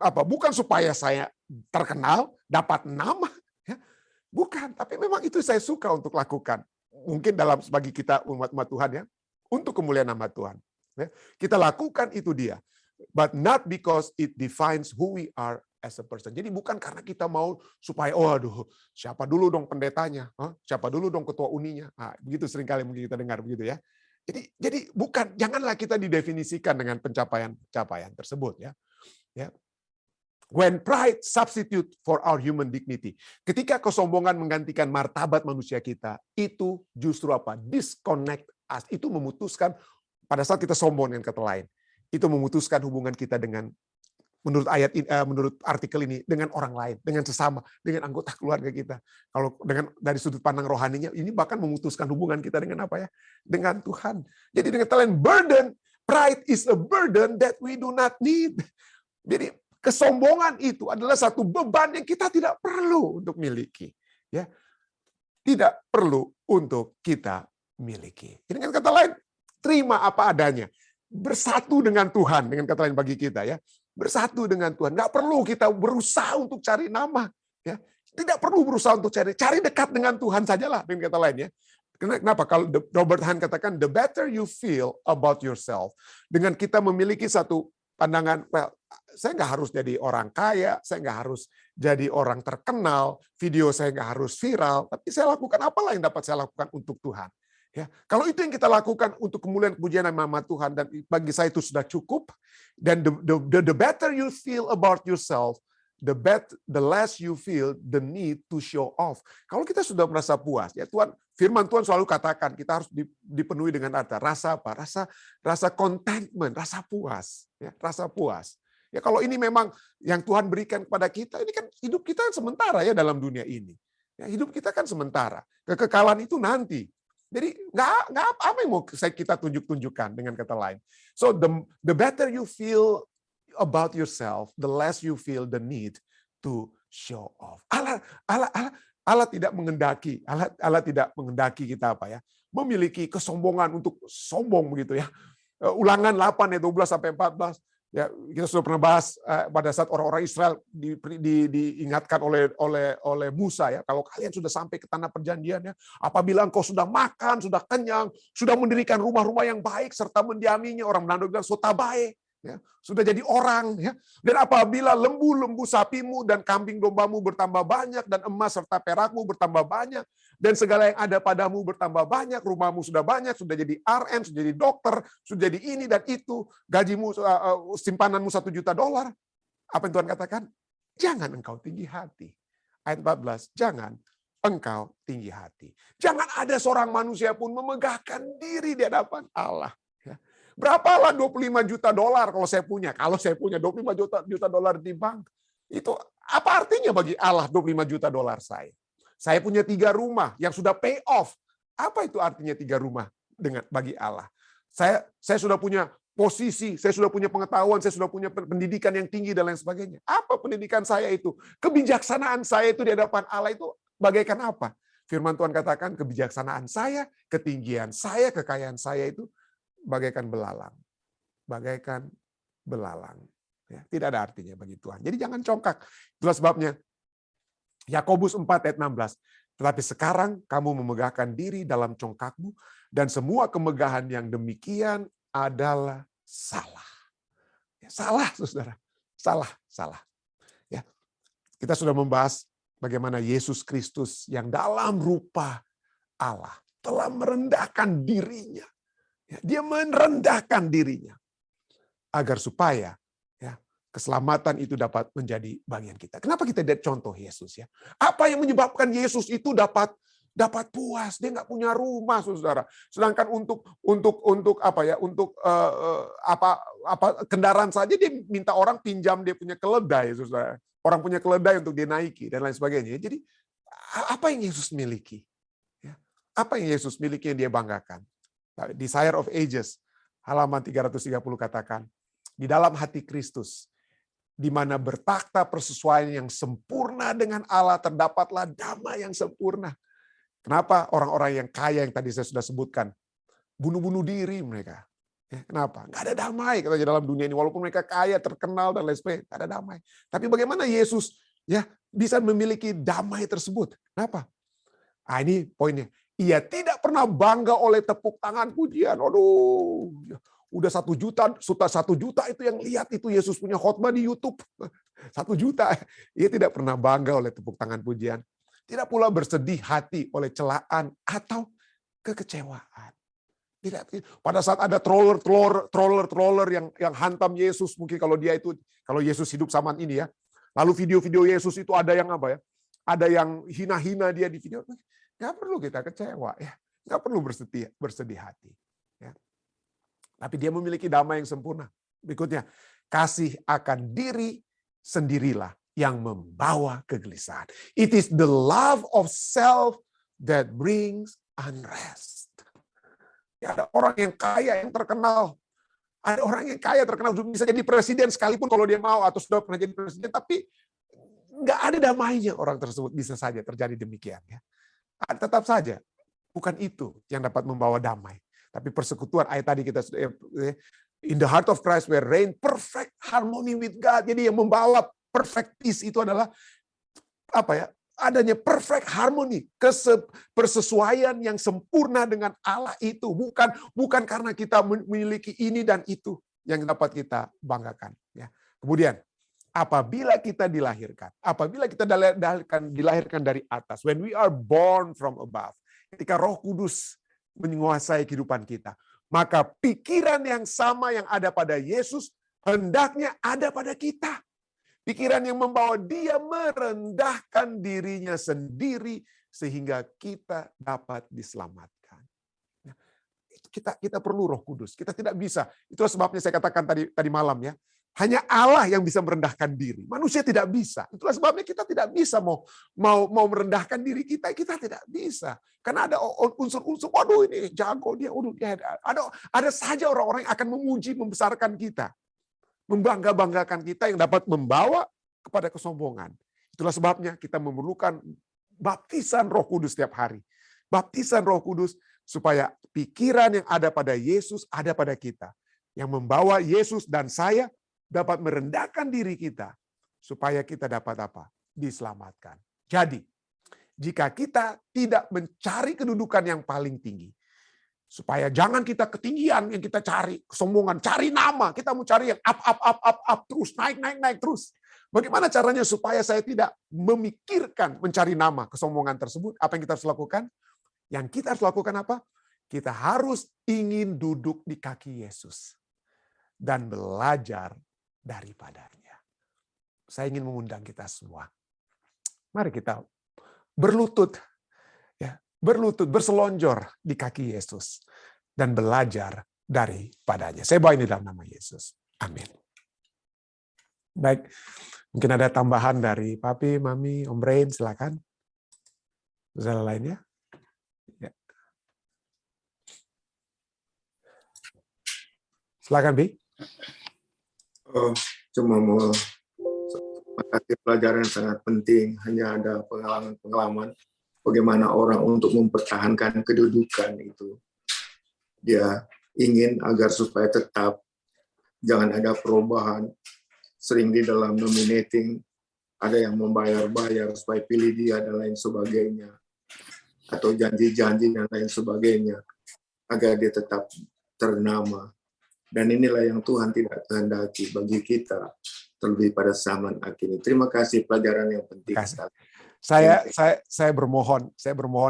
bukan supaya saya terkenal, dapat nama, ya. Bukan, tapi memang itu saya suka untuk lakukan. Mungkin bagi kita umat-umat Tuhan ya, untuk kemuliaan nama Tuhan. Ya. Kita lakukan itu dia. But not because it defines who we are as a person. Jadi bukan karena kita mau supaya, siapa dulu dong pendetanya, siapa dulu dong ketua uninya. Nah, begitu seringkali mungkin kita dengar begitu ya. Jadi bukan, janganlah kita didefinisikan dengan pencapaian tersebut ya. Ya. When pride substitute for our human dignity. Ketika kesombongan menggantikan martabat manusia kita, itu justru apa? Disconnect us. Itu memutuskan pada saat kita sombong dengan kata lain. Itu memutuskan hubungan kita dengan menurut artikel ini dengan orang lain, dengan sesama, dengan anggota keluarga kita. Kalau dari sudut pandang rohaninya, ini bahkan memutuskan hubungan kita dengan apa ya? Dengan Tuhan. Jadi dengan kalian burden, pride is a burden that we do not need. Jadi kesombongan itu adalah satu beban yang kita tidak perlu untuk miliki. Ya, tidak perlu untuk kita miliki. Ini dengan kata lain, terima apa adanya. Bersatu dengan Tuhan, dengan kata lain bagi kita ya. Bersatu dengan Tuhan. Nggak perlu kita berusaha untuk cari nama. Ya. Tidak perlu berusaha untuk cari dekat dengan Tuhan sajalah, dengan kata lain ya. Kenapa? Kalau Robert Hahn katakan, the better you feel about yourself. Dengan kita memiliki satu pandangan, saya nggak harus jadi orang kaya, saya nggak harus jadi orang terkenal, video saya nggak harus viral, tapi saya lakukan apalah yang dapat saya lakukan untuk Tuhan. Ya, kalau itu yang kita lakukan untuk kemuliaan pujian nama Tuhan, dan bagi saya itu sudah cukup. Dan the better you feel about yourself, the less you feel the need to show off. Kalau kita sudah merasa puas, ya Tuhan, Firman Tuhan selalu katakan kita harus dipenuhi dengan rasa apa? Rasa contentment, rasa puas, ya, rasa puas. Ya kalau ini memang yang Tuhan berikan kepada kita, ini kan hidup kita kan sementara ya dalam dunia ini. Ya, hidup kita kan sementara. Kekekalan itu nanti. Jadi nggak apa yang mau kita tunjukkan dengan kata lain. So the better you feel about yourself, the less you feel the need to show off. Allah tidak mengendaki, Allah tidak mengendaki kita apa ya, memiliki kesombongan untuk sombong begitu ya. Ulangan 8 ayat 12 sampai 14. Ya, kita sudah pernah bahas pada saat orang-orang Israel diingatkan oleh Musa ya, kalau kalian sudah sampai ke tanah perjanjian ya, apabila engkau sudah makan, sudah kenyang, sudah mendirikan rumah-rumah yang baik serta mendiaminya, orang Manado bilang sotabae, ya, sudah jadi orang ya. Dan apabila lembu-lembu sapimu dan kambing dombamu bertambah banyak dan emas serta perakmu bertambah banyak dan segala yang ada padamu bertambah banyak, rumahmu sudah banyak, sudah jadi RM, sudah jadi dokter, sudah jadi ini dan itu, gajimu simpananmu $1 juta. Apa yang Tuhan katakan? Jangan engkau tinggi hati. Ayat 14, jangan engkau tinggi hati. Jangan ada seorang manusia pun memegahkan diri di hadapan Allah. Berapalah $25 juta kalau saya punya? Kalau saya punya $25 juta di bank, itu apa artinya bagi Allah $25 juta saya? Saya punya 3 rumah yang sudah pay off. Apa itu artinya 3 rumah bagi Allah? Saya sudah punya posisi, saya sudah punya pengetahuan, saya sudah punya pendidikan yang tinggi dan lain sebagainya. Apa pendidikan saya itu? Kebijaksanaan saya itu di hadapan Allah itu bagaikan apa? Firman Tuhan katakan kebijaksanaan saya, ketinggian saya, kekayaan saya itu bagaikan belalang. Bagaikan belalang. Ya, tidak ada artinya bagi Tuhan. Jadi jangan congkak. Itulah sebabnya Yakobus 4 ayat 16. Tetapi sekarang kamu memegahkan diri dalam congkakmu dan semua kemegahan yang demikian adalah salah. Ya, salah, saudara. Salah. Ya. Kita sudah membahas bagaimana Yesus Kristus yang dalam rupa Allah telah merendahkan dirinya. Ya, dia merendahkan dirinya agar supaya keselamatan itu dapat menjadi bagian kita. Kenapa kita lihat contoh Yesus ya? Apa yang menyebabkan Yesus itu dapat puas? Dia nggak punya rumah, saudara. Sedangkan untuk kendaraan saja dia minta orang pinjam dia punya keledai, saudara. Orang punya keledai untuk dia naiki dan lain sebagainya. Jadi apa yang Yesus miliki? Ya. Apa yang Yesus miliki yang dia banggakan? Desire of Ages halaman 330 katakan, di dalam hati Kristus, di mana bertakhta persesuaian yang sempurna dengan Allah, terdapatlah damai yang sempurna. Kenapa orang-orang yang kaya yang tadi saya sudah sebutkan, bunuh-bunuh diri mereka? Ya, kenapa? Nggak ada damai katanya dalam dunia ini, walaupun mereka kaya, terkenal, dan lain sebagainya, nggak ada damai. Tapi bagaimana Yesus ya bisa memiliki damai tersebut? Kenapa? Nah, ini poinnya. Ia tidak pernah bangga oleh tepuk tangan pujian. Aduh, udah 1 juta, sudah 1 juta itu yang lihat itu Yesus punya khotbah di YouTube. 1 juta. Ia tidak pernah bangga oleh tepuk tangan pujian. Tidak pula bersedih hati oleh celaan atau kekecewaan. Tidak. Pada saat ada troller yang hantam Yesus, mungkin kalau Yesus hidup zaman ini ya. Lalu video-video Yesus itu ada yang apa ya? Ada yang hina-hina dia di video. Nggak perlu kita kecewa ya. Nggak perlu bersedih hati. Ya. Tapi dia memiliki damai yang sempurna. Berikutnya, kasih akan diri sendirilah yang membawa kegelisahan. It is the love of self that brings unrest. Ya, ada orang yang kaya, yang terkenal. Ada orang yang kaya, terkenal, bisa jadi presiden sekalipun kalau dia mau, atau sudah pernah jadi presiden, tapi nggak ada damainya orang tersebut. Bisa saja terjadi demikian. Ya. Tetap saja, bukan itu yang dapat membawa damai. Tapi persekutuan, ayat tadi kita sudah, in the heart of Christ where reign perfect harmony with God. Jadi yang membawa perfect peace itu adalah apa ya? Adanya perfect harmony, persesuaian yang sempurna dengan Allah itu. Bukan karena kita memiliki ini dan itu yang dapat kita banggakan. Ya. Kemudian, apabila kita dilahirkan dari atas, when we are born from above, ketika Roh Kudus menguasai kehidupan kita, maka pikiran yang sama yang ada pada Yesus hendaknya ada pada kita. Pikiran yang membawa dia merendahkan dirinya sendiri sehingga kita dapat diselamatkan. Kita perlu Roh Kudus. Kita tidak bisa. Itulah sebabnya saya katakan tadi malam ya. Hanya Allah yang bisa merendahkan diri. Manusia tidak bisa. Itulah sebabnya kita tidak bisa mau merendahkan diri kita. Kita tidak bisa. Karena ada unsur-unsur, waduh ini jago dia, waduh dia ada saja orang-orang yang akan memuji, membesarkan kita. Membangga-banggakan kita yang dapat membawa kepada kesombongan. Itulah sebabnya kita memerlukan baptisan Roh Kudus setiap hari. Baptisan Roh Kudus supaya pikiran yang ada pada Yesus ada pada kita. Yang membawa Yesus dan saya dapat merendahkan diri kita supaya kita dapat apa? Diselamatkan. Jadi, jika kita tidak mencari kedudukan yang paling tinggi, supaya jangan kita ketinggian yang kita cari, kesombongan, cari nama, kita mau cari yang up terus, naik terus. Bagaimana caranya supaya saya tidak memikirkan mencari nama kesombongan tersebut? Apa yang kita harus lakukan? Yang kita harus lakukan apa? Kita harus ingin duduk di kaki Yesus dan belajar daripadanya. Saya ingin mengundang kita semua. Mari kita berlutut, berselonjor di kaki Yesus dan belajar daripadanya. Saya bawa ini dalam nama Yesus. Amin. Baik, mungkin ada tambahan dari Papi, Mami, Om Brain, silakan. Saudara lainnya. Ya. Silakan, Bi. Cuma mau kasih pelajaran yang sangat penting. Hanya ada pengalaman bagaimana orang untuk mempertahankan kedudukan itu. Dia ingin agar supaya tetap, jangan ada perubahan. Sering di dalam nominating, ada yang membayar-bayar supaya pilih dia dan lain sebagainya. Atau janji-janji dan lain sebagainya. Agar dia tetap ternama. Dan inilah yang Tuhan tidak kehendaki bagi kita, terlebih pada zaman akhir ini. Terima kasih pelajaran yang penting. Saya bermohon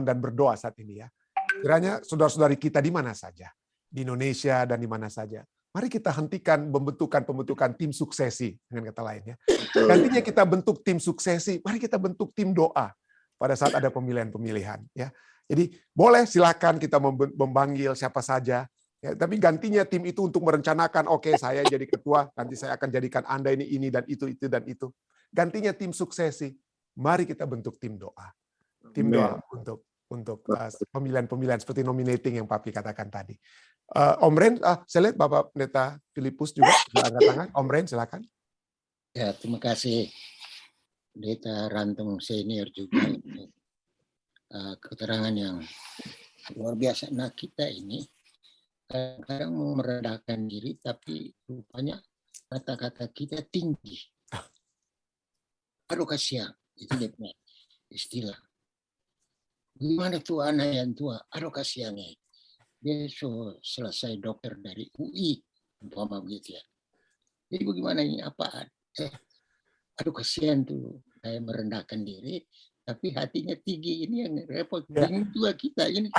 dan berdoa saat ini ya. Kiranya saudara-saudari kita di mana saja, di Indonesia dan di mana saja, mari kita hentikan pembentukan tim suksesi, dengan kata lain ya. Gantinya kita bentuk tim suksesi, mari kita bentuk tim doa pada saat ada pemilihan-pemilihan ya. Jadi boleh silakan kita memanggil siapa saja. Ya, tapi gantinya tim itu untuk merencanakan, oke, saya jadi ketua, nanti saya akan jadikan Anda ini dan itu dan itu. Gantinya tim suksesi. Mari kita bentuk tim doa. Tim doa untuk pemilihan-pemilihan seperti nominating yang Papi katakan tadi. Om Ren, saya lihat Bapak Pendeta Filipus juga angkat tangan. Om Ren, silakan. Ya, terima kasih Pendeta Rantung Senior juga untuk keterangan yang luar biasa. Nah, kita ini kadang mau merendahkan diri, tapi rupanya kata-kata kita tinggi. Aduh kasihan, itu dia punya istilah. Gimana tuh anak yang tua? Aduh kasihan ya. Dia selesai dokter dari UI, umpama begitu ya. Jadi bagaimana ini apaan? Aduh kasihan tuh, saya merendahkan diri. Tapi hatinya tinggi, ini yang repot. Bingung juga kita. Ini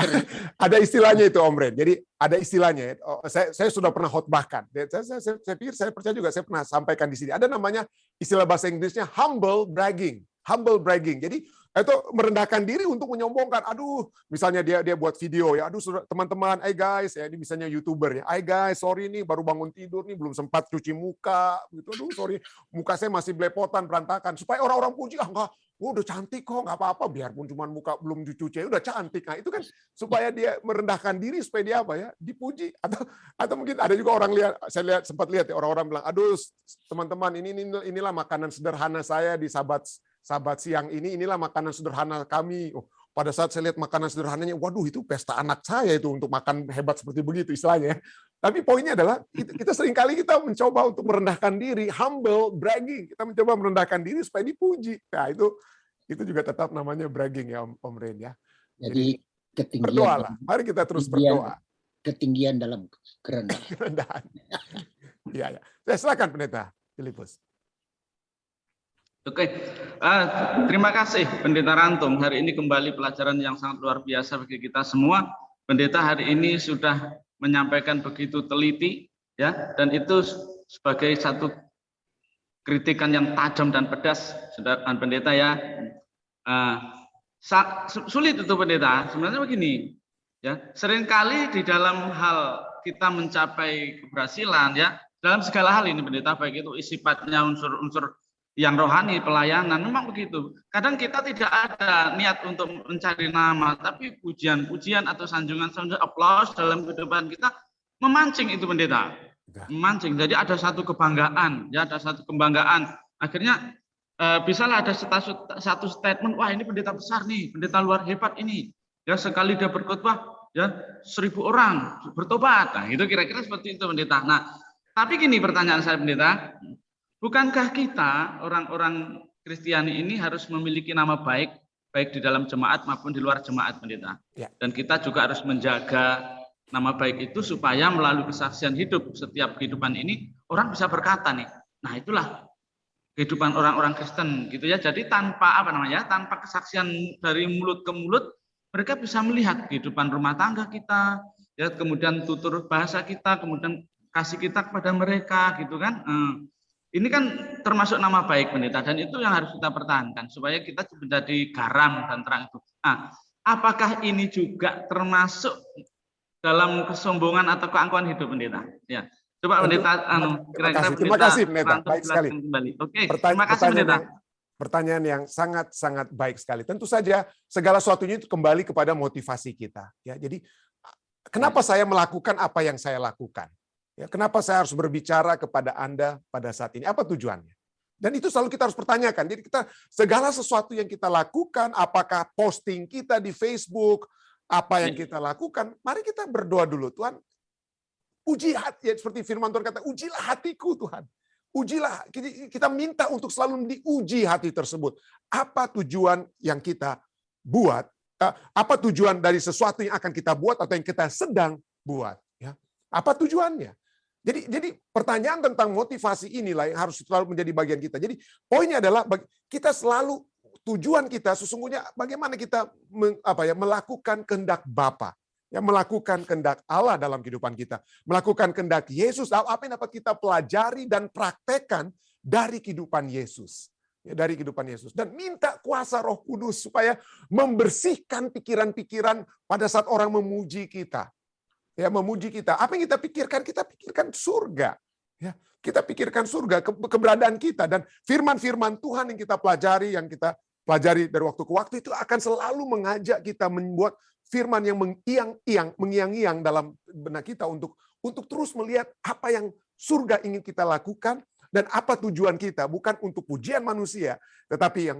ada istilahnya itu Om Ren. Jadi ada istilahnya. Saya sudah pernah khotbahkan. Saya pikir, saya percaya juga saya pernah sampaikan di sini. Ada namanya istilah bahasa Inggrisnya humble bragging. Humble bragging. Jadi itu merendahkan diri untuk menyombongkan. Aduh, misalnya dia buat video ya. Aduh, teman-teman, guys, ya ini misalnya YouTuber ya. Guys, sorry nih baru bangun tidur nih, belum sempat cuci muka gitu. Aduh, sorry. Muka saya masih belepotan, berantakan. Supaya orang-orang puji, enggak, udah cantik kok, nggak apa-apa, biarpun cuma muka belum dicuci, udah cantik. Nah, itu kan supaya dia merendahkan diri, supaya dia apa ya, dipuji. Atau mungkin ada juga orang saya sempat lihat ya, orang-orang bilang, aduh teman-teman, inilah makanan sederhana saya di sahabat siang ini, inilah makanan sederhana kami. Pada saat saya lihat makanan sederhananya, waduh itu pesta anak saya itu untuk makan hebat seperti begitu istilahnya. Tapi poinnya adalah kita seringkali kita mencoba untuk merendahkan diri, humble bragging. Kita mencoba merendahkan diri supaya dipuji. Nah, itu juga tetap namanya bragging ya Om Ren ya. Jadi ketinggian. Berdoalah. Mari kita terus berdoa. Ketinggian dalam kerendahan. Iya, ya. Silakan Pendeta Filipus. Oke, terima kasih Pendeta Rantung. Hari ini kembali pelajaran yang sangat luar biasa bagi kita semua. Pendeta hari ini sudah menyampaikan begitu teliti, ya, dan itu sebagai satu kritikan yang tajam dan pedas, saudara Pendeta ya. sulit itu pendeta. Sebenarnya begini, ya, seringkali di dalam hal kita mencapai keberhasilan, ya, dalam segala hal ini pendeta, baik itu sifatnya unsur-unsur yang rohani, pelayanan, memang begitu. Kadang kita tidak ada niat untuk mencari nama, tapi pujian-pujian atau sanjungan-sanjungan, aplaus dalam kehidupan kita memancing itu pendeta, memancing. Jadi ada satu kebanggaan, ya, ada satu kebanggaan. Akhirnya bisalah ada satu statement, wah ini pendeta besar nih, pendeta luar hebat ini. Ya, sekali dia berkhotbah, ya 1000 orang bertobat. Nah, itu kira-kira seperti itu pendeta. Nah, tapi gini pertanyaan saya pendeta, bukankah kita orang-orang Kristiani ini harus memiliki nama baik di dalam jemaat maupun di luar jemaat pendeta? Ya. Dan kita juga harus menjaga nama baik itu supaya melalui kesaksian hidup setiap kehidupan ini orang bisa berkata nih, nah itulah kehidupan orang-orang Kristen gitu ya. Jadi tanpa tanpa kesaksian dari mulut ke mulut, mereka bisa melihat kehidupan rumah tangga kita, ya, kemudian tutur bahasa kita, kemudian kasih kita kepada mereka gitu kan. Ini kan termasuk nama baik pendeta, dan itu yang harus kita pertahankan supaya kita menjadi garam dan terang itu. Nah, apakah ini juga termasuk dalam kesombongan atau keangkuhan hidup pendeta? Ya. Coba pendeta kira-kira terima kasih pendeta, baik sekali. Kembali. Oke, terima kasih pendeta. Pertanyaan yang sangat-sangat baik sekali. Tentu saja segala sesuatunya itu kembali kepada motivasi kita. Ya, jadi kenapa saya melakukan apa yang saya lakukan? Ya, kenapa saya harus berbicara kepada Anda pada saat ini? Apa tujuannya? Dan itu selalu kita harus pertanyakan. Jadi kita segala sesuatu yang kita lakukan, apakah posting kita di Facebook, apa yang kita lakukan, mari kita berdoa dulu. Tuhan, uji hati, ya, seperti firman Tuhan kata, ujilah hatiku Tuhan. Ujilah, kita minta untuk selalu diuji hati tersebut. Apa tujuan yang kita buat? Apa tujuan dari sesuatu yang akan kita buat atau yang kita sedang buat? Ya, apa tujuannya? Jadi pertanyaan tentang motivasi inilah yang harus selalu menjadi bagian kita. Jadi poinnya adalah kita selalu tujuan kita sesungguhnya bagaimana kita melakukan kehendak Bapa, ya, melakukan kehendak Allah dalam kehidupan kita, melakukan kehendak Yesus. Apa yang dapat kita pelajari dan praktekkan dari kehidupan Yesus, ya, dari kehidupan Yesus, dan minta kuasa Roh Kudus supaya membersihkan pikiran-pikiran pada saat orang memuji kita. Ya, memuji kita. Apa yang kita pikirkan? Kita pikirkan surga. Ya, kita pikirkan surga, keberadaan kita, dan firman-firman Tuhan yang kita pelajari dari waktu ke waktu itu akan selalu mengajak kita membuat firman yang mengiang-iang dalam benak kita untuk terus melihat apa yang surga ingin kita lakukan dan apa tujuan kita, bukan untuk pujian manusia, tetapi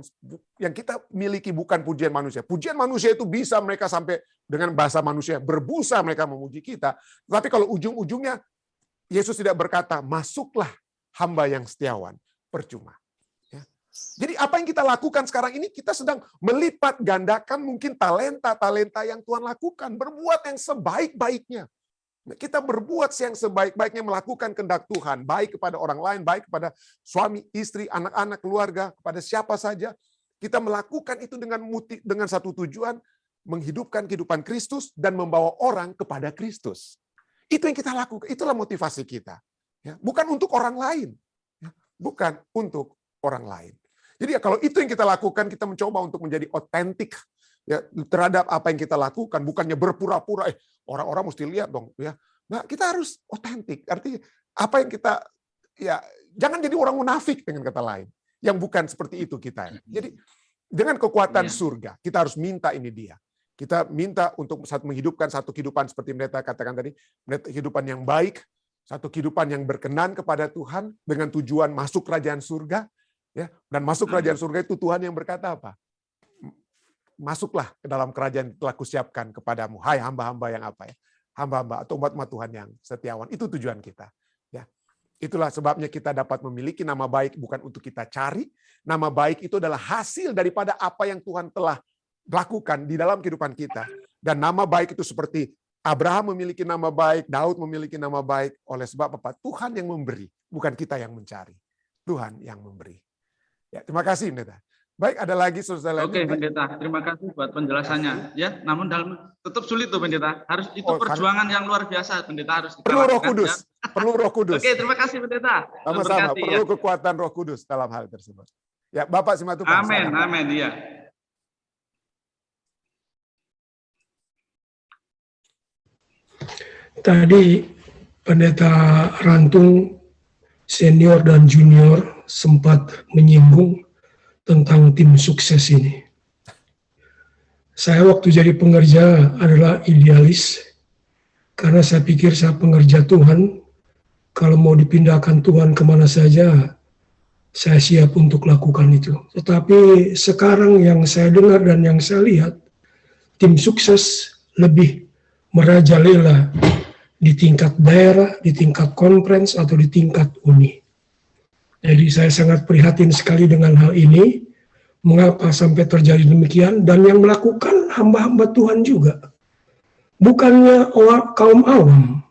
yang kita miliki bukan pujian manusia. Pujian manusia itu bisa mereka sampai dengan bahasa manusia berbusa mereka memuji kita, tapi kalau ujung-ujungnya Yesus tidak berkata, masuklah hamba yang setiawan, percuma. Ya. Jadi apa yang kita lakukan sekarang ini, kita sedang melipat gandakan mungkin talenta-talenta yang Tuhan lakukan, berbuat yang sebaik-baiknya. Kita berbuat yang sebaik-baiknya, melakukan kehendak Tuhan, baik kepada orang lain, baik kepada suami, istri, anak-anak, keluarga, kepada siapa saja. Kita melakukan itu dengan satu tujuan, menghidupkan kehidupan Kristus dan membawa orang kepada Kristus. Itu yang kita lakukan, itulah motivasi kita. Ya, bukan untuk orang lain. Ya, bukan untuk orang lain. Jadi ya, kalau itu yang kita lakukan, kita mencoba untuk menjadi otentik, ya, terhadap apa yang kita lakukan, bukannya berpura-pura, orang-orang mesti lihat dong, ya. Nah, kita harus otentik. Artinya apa yang kita, ya, jangan jadi orang munafik dengan kata lain, yang bukan seperti itu kita. Jadi dengan kekuatan surga, kita harus minta ini dia. Kita minta untuk menghidupkan satu kehidupan seperti mereka katakan tadi, kehidupan yang baik, satu kehidupan yang berkenan kepada Tuhan dengan tujuan masuk kerajaan surga, ya. Dan masuk kerajaan surga itu Tuhan yang berkata apa? Masuklah ke dalam kerajaan yang telah kusiapkan kepadamu, hai hamba-hamba yang apa ya? Hamba-hamba atau umat-umat Tuhan yang setiawan. Itu tujuan kita. Ya. Itulah sebabnya kita dapat memiliki nama baik bukan untuk kita cari. Nama baik itu adalah hasil daripada apa yang Tuhan telah lakukan di dalam kehidupan kita. Dan nama baik itu seperti Abraham memiliki nama baik, Daud memiliki nama baik, oleh sebab apa? Tuhan yang memberi, bukan kita yang mencari. Tuhan yang memberi. Ya, terima kasih, Pendeta. Baik, ada lagi saudara. Oke, Pendeta, terima kasih buat penjelasannya. Ya, namun tetap sulit tuh, Pendeta. Harus itu perjuangan yang luar biasa, Pendeta, harus kita perlu lakukan, Roh Kudus, ya. Perlu Roh Kudus. Oke, terima kasih, Pendeta. Sama-sama, perlu kekuatan Roh Kudus dalam hal tersebut. Ya, Bapak Simatupang. Amin, amin, iya. Tadi Pendeta Rantung senior dan junior sempat menyinggung tentang tim sukses ini. Saya waktu jadi pengerja adalah idealis, karena saya pikir saya pengerja Tuhan, kalau mau dipindahkan Tuhan kemana saja, saya siap untuk lakukan itu. Tetapi sekarang yang saya dengar dan yang saya lihat, tim sukses lebih merajalela di tingkat daerah, di tingkat conference, atau di tingkat uni. Jadi saya sangat prihatin sekali dengan hal ini, mengapa sampai terjadi demikian, dan yang melakukan hamba-hamba Tuhan juga. Bukannya kaum awam.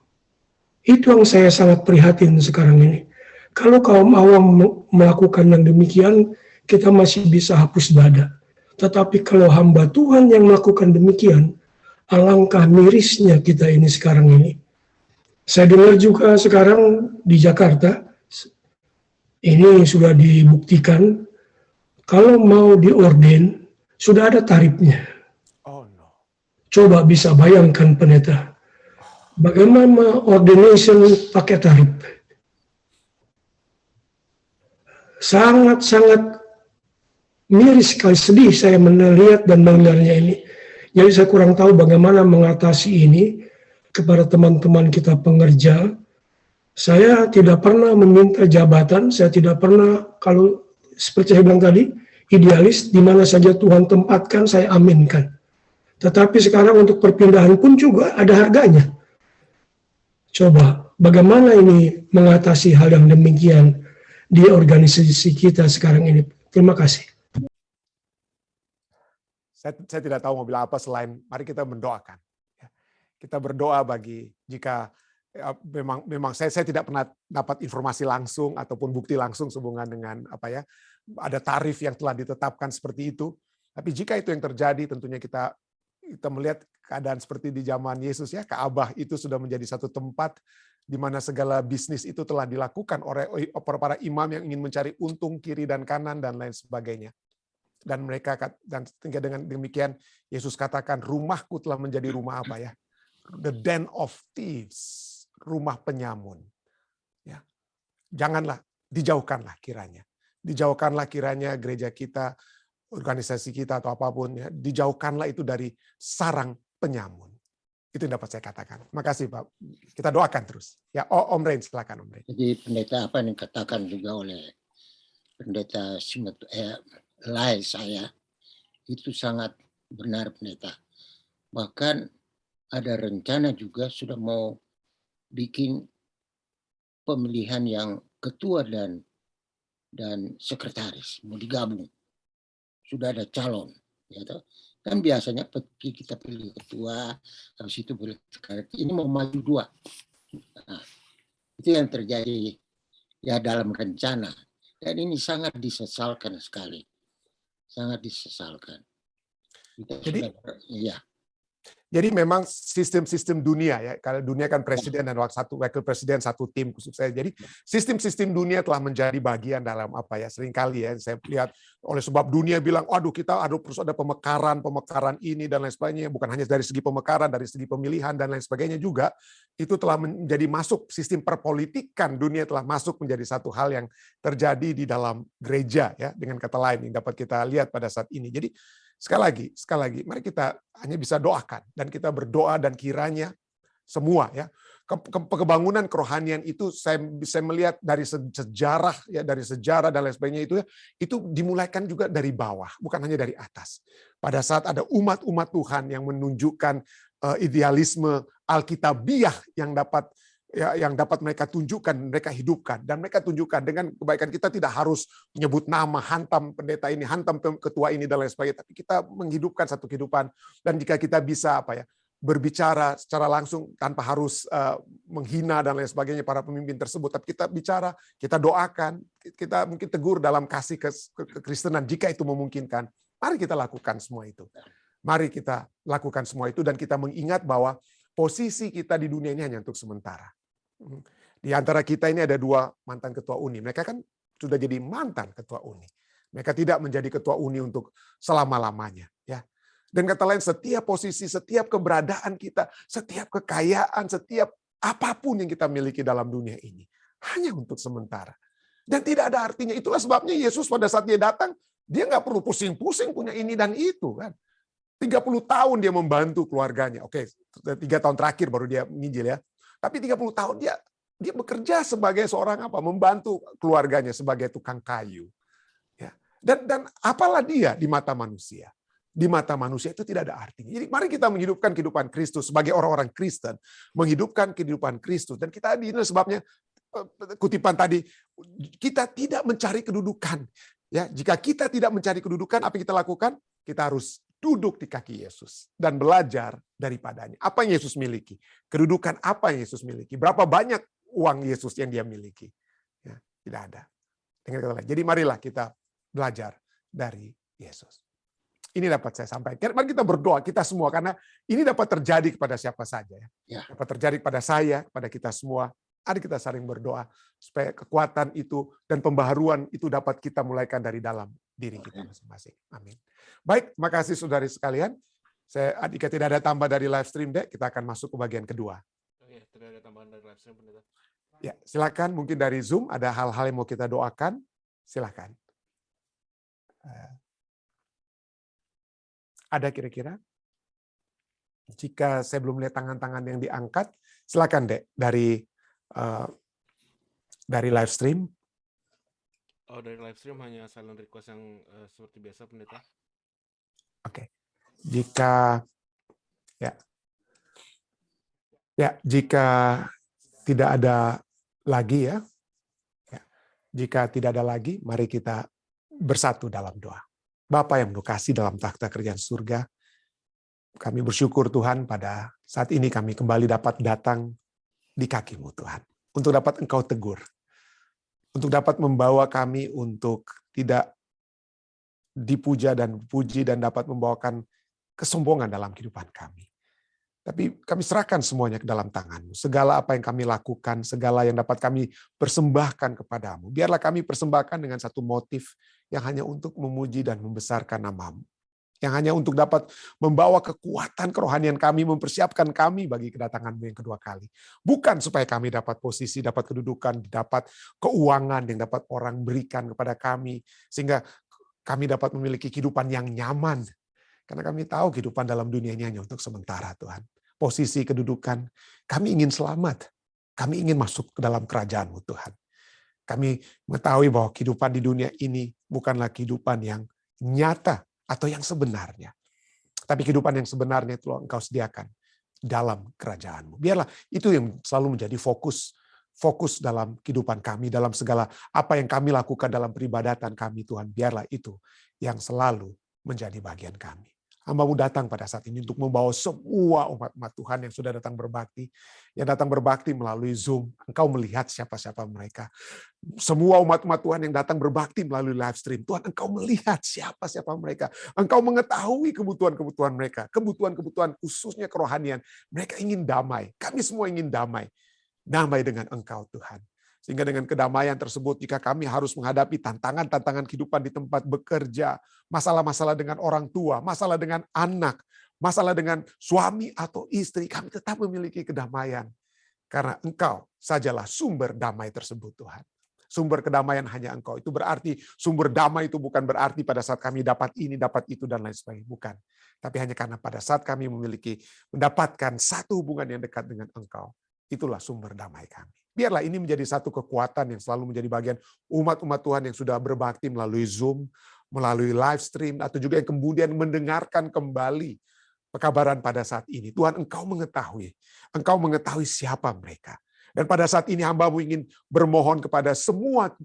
Itu yang saya sangat prihatin sekarang ini. Kalau kaum awam melakukan yang demikian, kita masih bisa hapus dada. Tetapi kalau hamba Tuhan yang melakukan demikian, alangkah mirisnya kita ini sekarang ini. Saya dengar juga sekarang di Jakarta, ini sudah dibuktikan, kalau mau diorden, sudah ada tarifnya. Oh no. Coba bisa bayangkan pendeta, bagaimana ordination pakai tarif. Sangat-sangat miris sekali, sedih saya melihat dan mendengarnya ini. Jadi saya kurang tahu bagaimana mengatasi ini kepada teman-teman kita pengerja. Saya tidak pernah meminta jabatan, saya tidak pernah, kalau seperti saya bilang tadi, idealis, di mana saja Tuhan tempatkan, saya aminkan. Tetapi sekarang untuk perpindahan pun juga ada harganya. Coba, bagaimana ini mengatasi hal yang demikian di organisasi kita sekarang ini? Terima kasih. Saya tidak tahu mau bilang apa selain mari kita mendoakan. Kita berdoa bagi jika memang saya tidak pernah dapat informasi langsung ataupun bukti langsung sehubungan dengan ada tarif yang telah ditetapkan seperti itu. Tapi jika itu yang terjadi, tentunya kita melihat keadaan seperti di zaman Yesus ya, Ka'bah itu sudah menjadi satu tempat di mana segala bisnis itu telah dilakukan oleh para imam yang ingin mencari untung kiri dan kanan dan lain sebagainya. Dan mereka dengan demikian Yesus katakan, rumahku telah menjadi rumah apa ya? The den of thieves, rumah penyamun. Ya. Janganlah, dijauhkanlah kiranya. Dijauhkanlah kiranya gereja kita, organisasi kita atau apapun ya, dijauhkanlah itu dari sarang penyamun. Itu yang dapat saya katakan. Makasih Pak. Kita doakan terus. Ya, Om Rain, silakan Om Rain. Jadi pendeta apa yang dikatakan juga oleh pendeta Lai saya itu sangat benar pendeta. Bahkan ada rencana juga sudah mau bikin pemilihan yang ketua dan sekretaris mau digabung. Sudah ada calon, gitu. Kan biasanya kita pilih ketua, habis itu pilih sekretaris. Ini mau maju dua. Nah, itu yang terjadi ya dalam rencana. Dan ini sangat disesalkan sekali. Sangat disesalkan. Jadi memang sistem-sistem dunia ya, kalau dunia kan presiden dan wakil presiden satu tim khusus saya. Jadi sistem-sistem dunia telah menjadi bagian dalam seringkali ya saya lihat oleh sebab dunia bilang, aduh kita terus ada pemekaran ini dan lain sebagainya, bukan hanya dari segi pemekaran, dari segi pemilihan dan lain sebagainya juga itu telah menjadi masuk sistem perpolitikan dunia telah masuk menjadi satu hal yang terjadi di dalam gereja ya, dengan kata lain yang dapat kita lihat pada saat ini. Jadi sekali lagi, mari kita hanya bisa doakan dan kita berdoa dan kiranya semua ya kebangunan kerohanian itu saya bisa melihat dari sejarah dan lain sebagainya itu dimulaikan juga dari bawah, bukan hanya dari atas. Pada saat ada umat-umat Tuhan yang menunjukkan idealisme alkitabiah yang dapat mereka tunjukkan, mereka hidupkan. Dan mereka tunjukkan dengan kebaikan kita tidak harus menyebut nama, hantam pendeta ini, hantam ketua ini, dan lain sebagainya. Tapi kita menghidupkan satu kehidupan. Dan jika kita bisa berbicara secara langsung tanpa harus menghina dan lain sebagainya para pemimpin tersebut. Tapi kita bicara, kita doakan, kita mungkin tegur dalam kasih kekristenan jika itu memungkinkan. Mari kita lakukan semua itu. Mari kita lakukan semua itu dan kita mengingat bahwa posisi kita di dunia ini hanya untuk sementara. Di antara kita ini ada 2 mantan ketua UNI. Mereka kan sudah jadi mantan ketua UNI. Mereka tidak menjadi ketua UNI untuk selama-lamanya, ya. Dan kata lain, setiap posisi, setiap keberadaan kita, setiap kekayaan, setiap apapun yang kita miliki dalam dunia ini, hanya untuk sementara. Dan tidak ada artinya. Itulah sebabnya Yesus pada saat dia datang, dia nggak perlu pusing-pusing punya ini dan itu, kan. 30 tahun dia membantu keluarganya. Oke, 3 tahun terakhir baru dia menginjil ya. Tapi 30 tahun dia bekerja sebagai seorang apa? Membantu keluarganya sebagai tukang kayu. Ya. Dan apalah dia di mata manusia? Di mata manusia itu tidak ada artinya. Jadi mari kita menghidupkan kehidupan Kristus sebagai orang-orang Kristen, menghidupkan kehidupan Kristus. Dan kita ini sebabnya kutipan tadi, kita tidak mencari kedudukan. Ya, jika kita tidak mencari kedudukan, apa yang kita lakukan? Kita harus duduk di kaki Yesus dan belajar daripadanya. Apa yang Yesus miliki? Kedudukan apa yang Yesus miliki? Berapa banyak uang Yesus yang dia miliki? Ya, tidak ada. Dengan kata lain. Jadi marilah kita belajar dari Yesus. Ini dapat saya sampaikan. Mari kita berdoa kita semua, karena ini dapat terjadi kepada siapa saja. Ya. Dapat terjadi kepada saya, kepada kita semua. Mari kita saling berdoa supaya kekuatan itu dan pembaharuan itu dapat kita mulaikan dari dalam diri kita masing-masing. Amin. Baik, terima kasih saudari sekalian. Jika tidak ada tambah dari live stream, Dek, kita akan masuk ke bagian kedua. Tidak ada tambahan dari live stream, Pendeta. Ya, silakan. Mungkin dari Zoom ada hal-hal yang mau kita doakan. Silakan. Ada kira-kira? Jika saya belum lihat tangan-tangan yang diangkat, silakan, Dek, dari live stream. Oh, dari live stream hanya silent request yang seperti biasa, Pendeta. Oke. Jika jika tidak ada lagi jika tidak ada lagi, mari kita bersatu dalam doa. Bapa yang kasih dalam takhta kerajaan surga, kami bersyukur Tuhan pada saat ini kami kembali dapat datang di kaki-Mu Tuhan, untuk dapat Engkau tegur, untuk dapat membawa kami untuk tidak dipuja dan puji dan dapat membawakan kesombongan dalam kehidupan kami. Tapi kami serahkan semuanya ke dalam tangan-Mu. Segala apa yang kami lakukan, segala yang dapat kami persembahkan kepadamu. Biarlah kami persembahkan dengan satu motif yang hanya untuk memuji dan membesarkan nama-Mu. Yang hanya untuk dapat membawa kekuatan kerohanian kami, mempersiapkan kami bagi kedatangan-Mu yang kedua kali. Bukan supaya kami dapat posisi, dapat kedudukan, dapat keuangan yang dapat orang berikan kepada kami, sehingga kami dapat memiliki kehidupan yang nyaman. Karena kami tahu kehidupan dalam dunia ini hanya untuk sementara, Tuhan. Posisi, kedudukan, kami ingin selamat. Kami ingin masuk ke dalam kerajaan-Mu, Tuhan. Kami mengetahui bahwa kehidupan di dunia ini bukanlah kehidupan yang nyata atau yang sebenarnya. Tapi kehidupan yang sebenarnya itu Engkau sediakan dalam kerajaan-Mu. Biarlah itu yang selalu menjadi fokus dalam kehidupan kami, dalam segala apa yang kami lakukan dalam peribadatan kami, Tuhan. Biarlah itu yang selalu menjadi bagian kami. Hamba-Mu datang pada saat ini untuk membawa semua umat-umat Tuhan yang sudah datang berbakti, melalui Zoom. Engkau melihat siapa-siapa mereka. Semua umat-umat Tuhan yang datang berbakti melalui live stream, Tuhan, Engkau melihat siapa-siapa mereka. Engkau mengetahui kebutuhan-kebutuhan mereka, kebutuhan-kebutuhan khususnya kerohanian. Mereka ingin damai. Kami semua ingin damai. Damai dengan Engkau, Tuhan. Sehingga dengan kedamaian tersebut, jika kami harus menghadapi tantangan-tantangan kehidupan di tempat bekerja, masalah-masalah dengan orang tua, masalah dengan anak, masalah dengan suami atau istri, kami tetap memiliki kedamaian. Karena Engkau sajalah sumber damai tersebut, Tuhan. Sumber kedamaian hanya Engkau. Itu berarti sumber damai itu bukan berarti pada saat kami dapat ini, dapat itu, dan lain sebagainya. Bukan. Tapi hanya karena pada saat kami mendapatkan satu hubungan yang dekat dengan Engkau, itulah sumber damai kami. Biarlah ini menjadi satu kekuatan yang selalu menjadi bagian umat-umat Tuhan yang sudah berbakti melalui Zoom, melalui live stream, atau juga yang kemudian mendengarkan kembali pekabaran pada saat ini. Tuhan, Engkau mengetahui siapa mereka. Dan pada saat ini hamba-Mu ingin bermohon kepada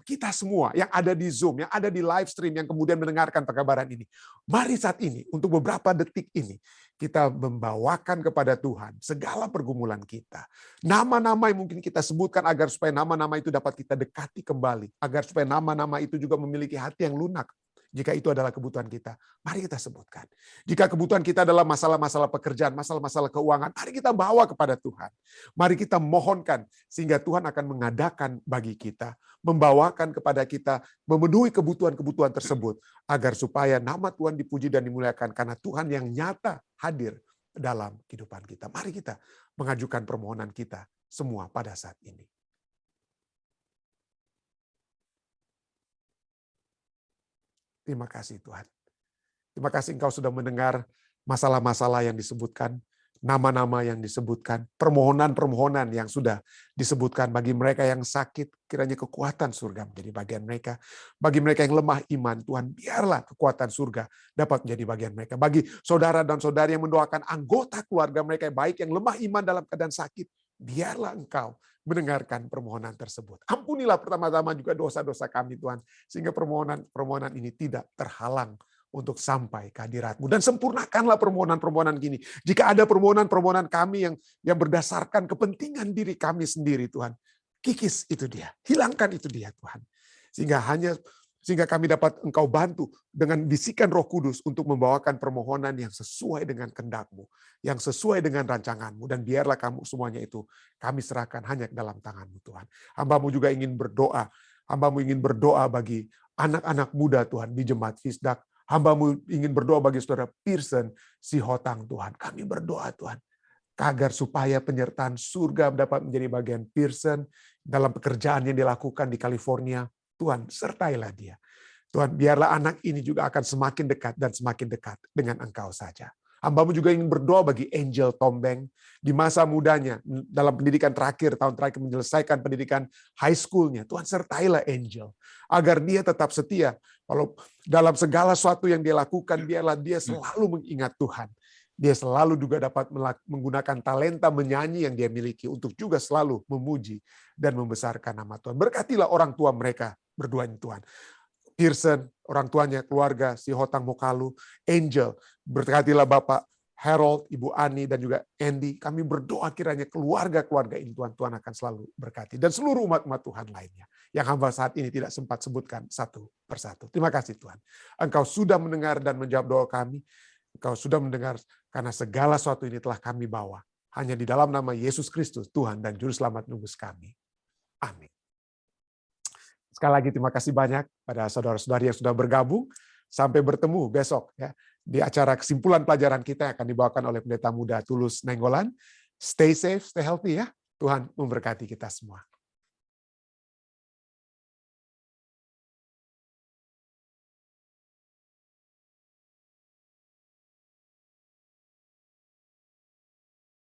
kita semua yang ada di Zoom, yang ada di live stream, yang kemudian mendengarkan pekabaran ini. Mari saat ini, untuk beberapa detik ini, kita membawakan kepada Tuhan segala pergumulan kita. Nama-nama yang mungkin kita sebutkan agar supaya nama-nama itu dapat kita dekati kembali. Agar supaya nama-nama itu juga memiliki hati yang lunak. Jika itu adalah kebutuhan kita, mari kita sebutkan. Jika kebutuhan kita adalah masalah-masalah pekerjaan, masalah-masalah keuangan, mari kita bawa kepada Tuhan. Mari kita mohonkan sehingga Tuhan akan mengadakan bagi kita, membawakan kepada kita, memenuhi kebutuhan-kebutuhan tersebut, agar supaya nama Tuhan dipuji dan dimuliakan karena Tuhan yang nyata hadir dalam kehidupan kita. Mari kita mengajukan permohonan kita semua pada saat ini. Terima kasih Tuhan. Terima kasih Engkau sudah mendengar masalah-masalah yang disebutkan, nama-nama yang disebutkan, permohonan-permohonan yang sudah disebutkan bagi mereka yang sakit, kiranya kekuatan surga menjadi bagian mereka. Bagi mereka yang lemah iman, Tuhan biarlah kekuatan surga dapat menjadi bagian mereka. Bagi saudara dan saudari yang mendoakan anggota keluarga mereka yang baik, yang lemah iman dalam keadaan sakit, biarlah Engkau mendengarkan permohonan tersebut. Ampunilah pertama-tama juga dosa-dosa kami Tuhan, sehingga permohonan ini tidak terhalang untuk sampai ke hadirat-Mu. Dan sempurnakanlah permohonan-permohonan gini. Jika ada permohonan-permohonan kami yang berdasarkan kepentingan diri kami sendiri Tuhan, kikis itu dia, hilangkan itu dia Tuhan. Sehingga kami dapat Engkau bantu dengan bisikan Roh Kudus untuk membawakan permohonan yang sesuai dengan kehendak-Mu, yang sesuai dengan rancangan-Mu, dan biarlah kamu semuanya itu kami serahkan hanya ke dalam tangan-Mu Tuhan. Hamba-Mu juga ingin berdoa, Hamba-Mu ingin berdoa bagi anak-anak muda Tuhan di Jemaat Fisdak, Hamba-Mu ingin berdoa bagi saudara Pearson Sihotang Tuhan. Kami berdoa Tuhan, agar supaya penyertaan surga dapat menjadi bagian Pearson dalam pekerjaan yang dilakukan di California. Tuhan, sertailah dia. Tuhan, biarlah anak ini juga akan semakin dekat dan semakin dekat dengan Engkau saja. Hamba-Mu juga ingin berdoa bagi Angel Tombeng di masa mudanya, dalam pendidikan terakhir, tahun terakhir menyelesaikan pendidikan high school-nya. Tuhan, sertailah Angel, agar dia tetap setia. Walau dalam segala sesuatu yang dia lakukan, biarlah dia selalu mengingat Tuhan. Dia selalu juga dapat menggunakan talenta menyanyi yang dia miliki untuk juga selalu memuji dan membesarkan nama Tuhan. Berkatilah orang tua mereka berdua ini Tuhan. Pearson, orang tuanya, keluarga, Sihotang Mokalu, Angel, berkatilah Bapak Harold, Ibu Ani, dan juga Andy. Kami berdoa kiranya keluarga-keluarga ini Tuhan akan selalu berkati. Dan seluruh umat-umat Tuhan lainnya yang hamba saat ini tidak sempat sebutkan satu persatu. Terima kasih Tuhan. Engkau sudah mendengar dan menjawab doa kami. Engkau sudah mendengar karena segala sesuatu ini telah kami bawa. Hanya di dalam nama Yesus Kristus, Tuhan dan Juru Selamat Nebus kami. Amin. Sekali lagi terima kasih banyak pada saudara-saudari yang sudah bergabung. Sampai bertemu besok ya di acara kesimpulan pelajaran kita yang akan dibawakan oleh Pendeta Muda Tulus Nenggolan. Stay safe, stay healthy ya. Tuhan memberkati kita semua.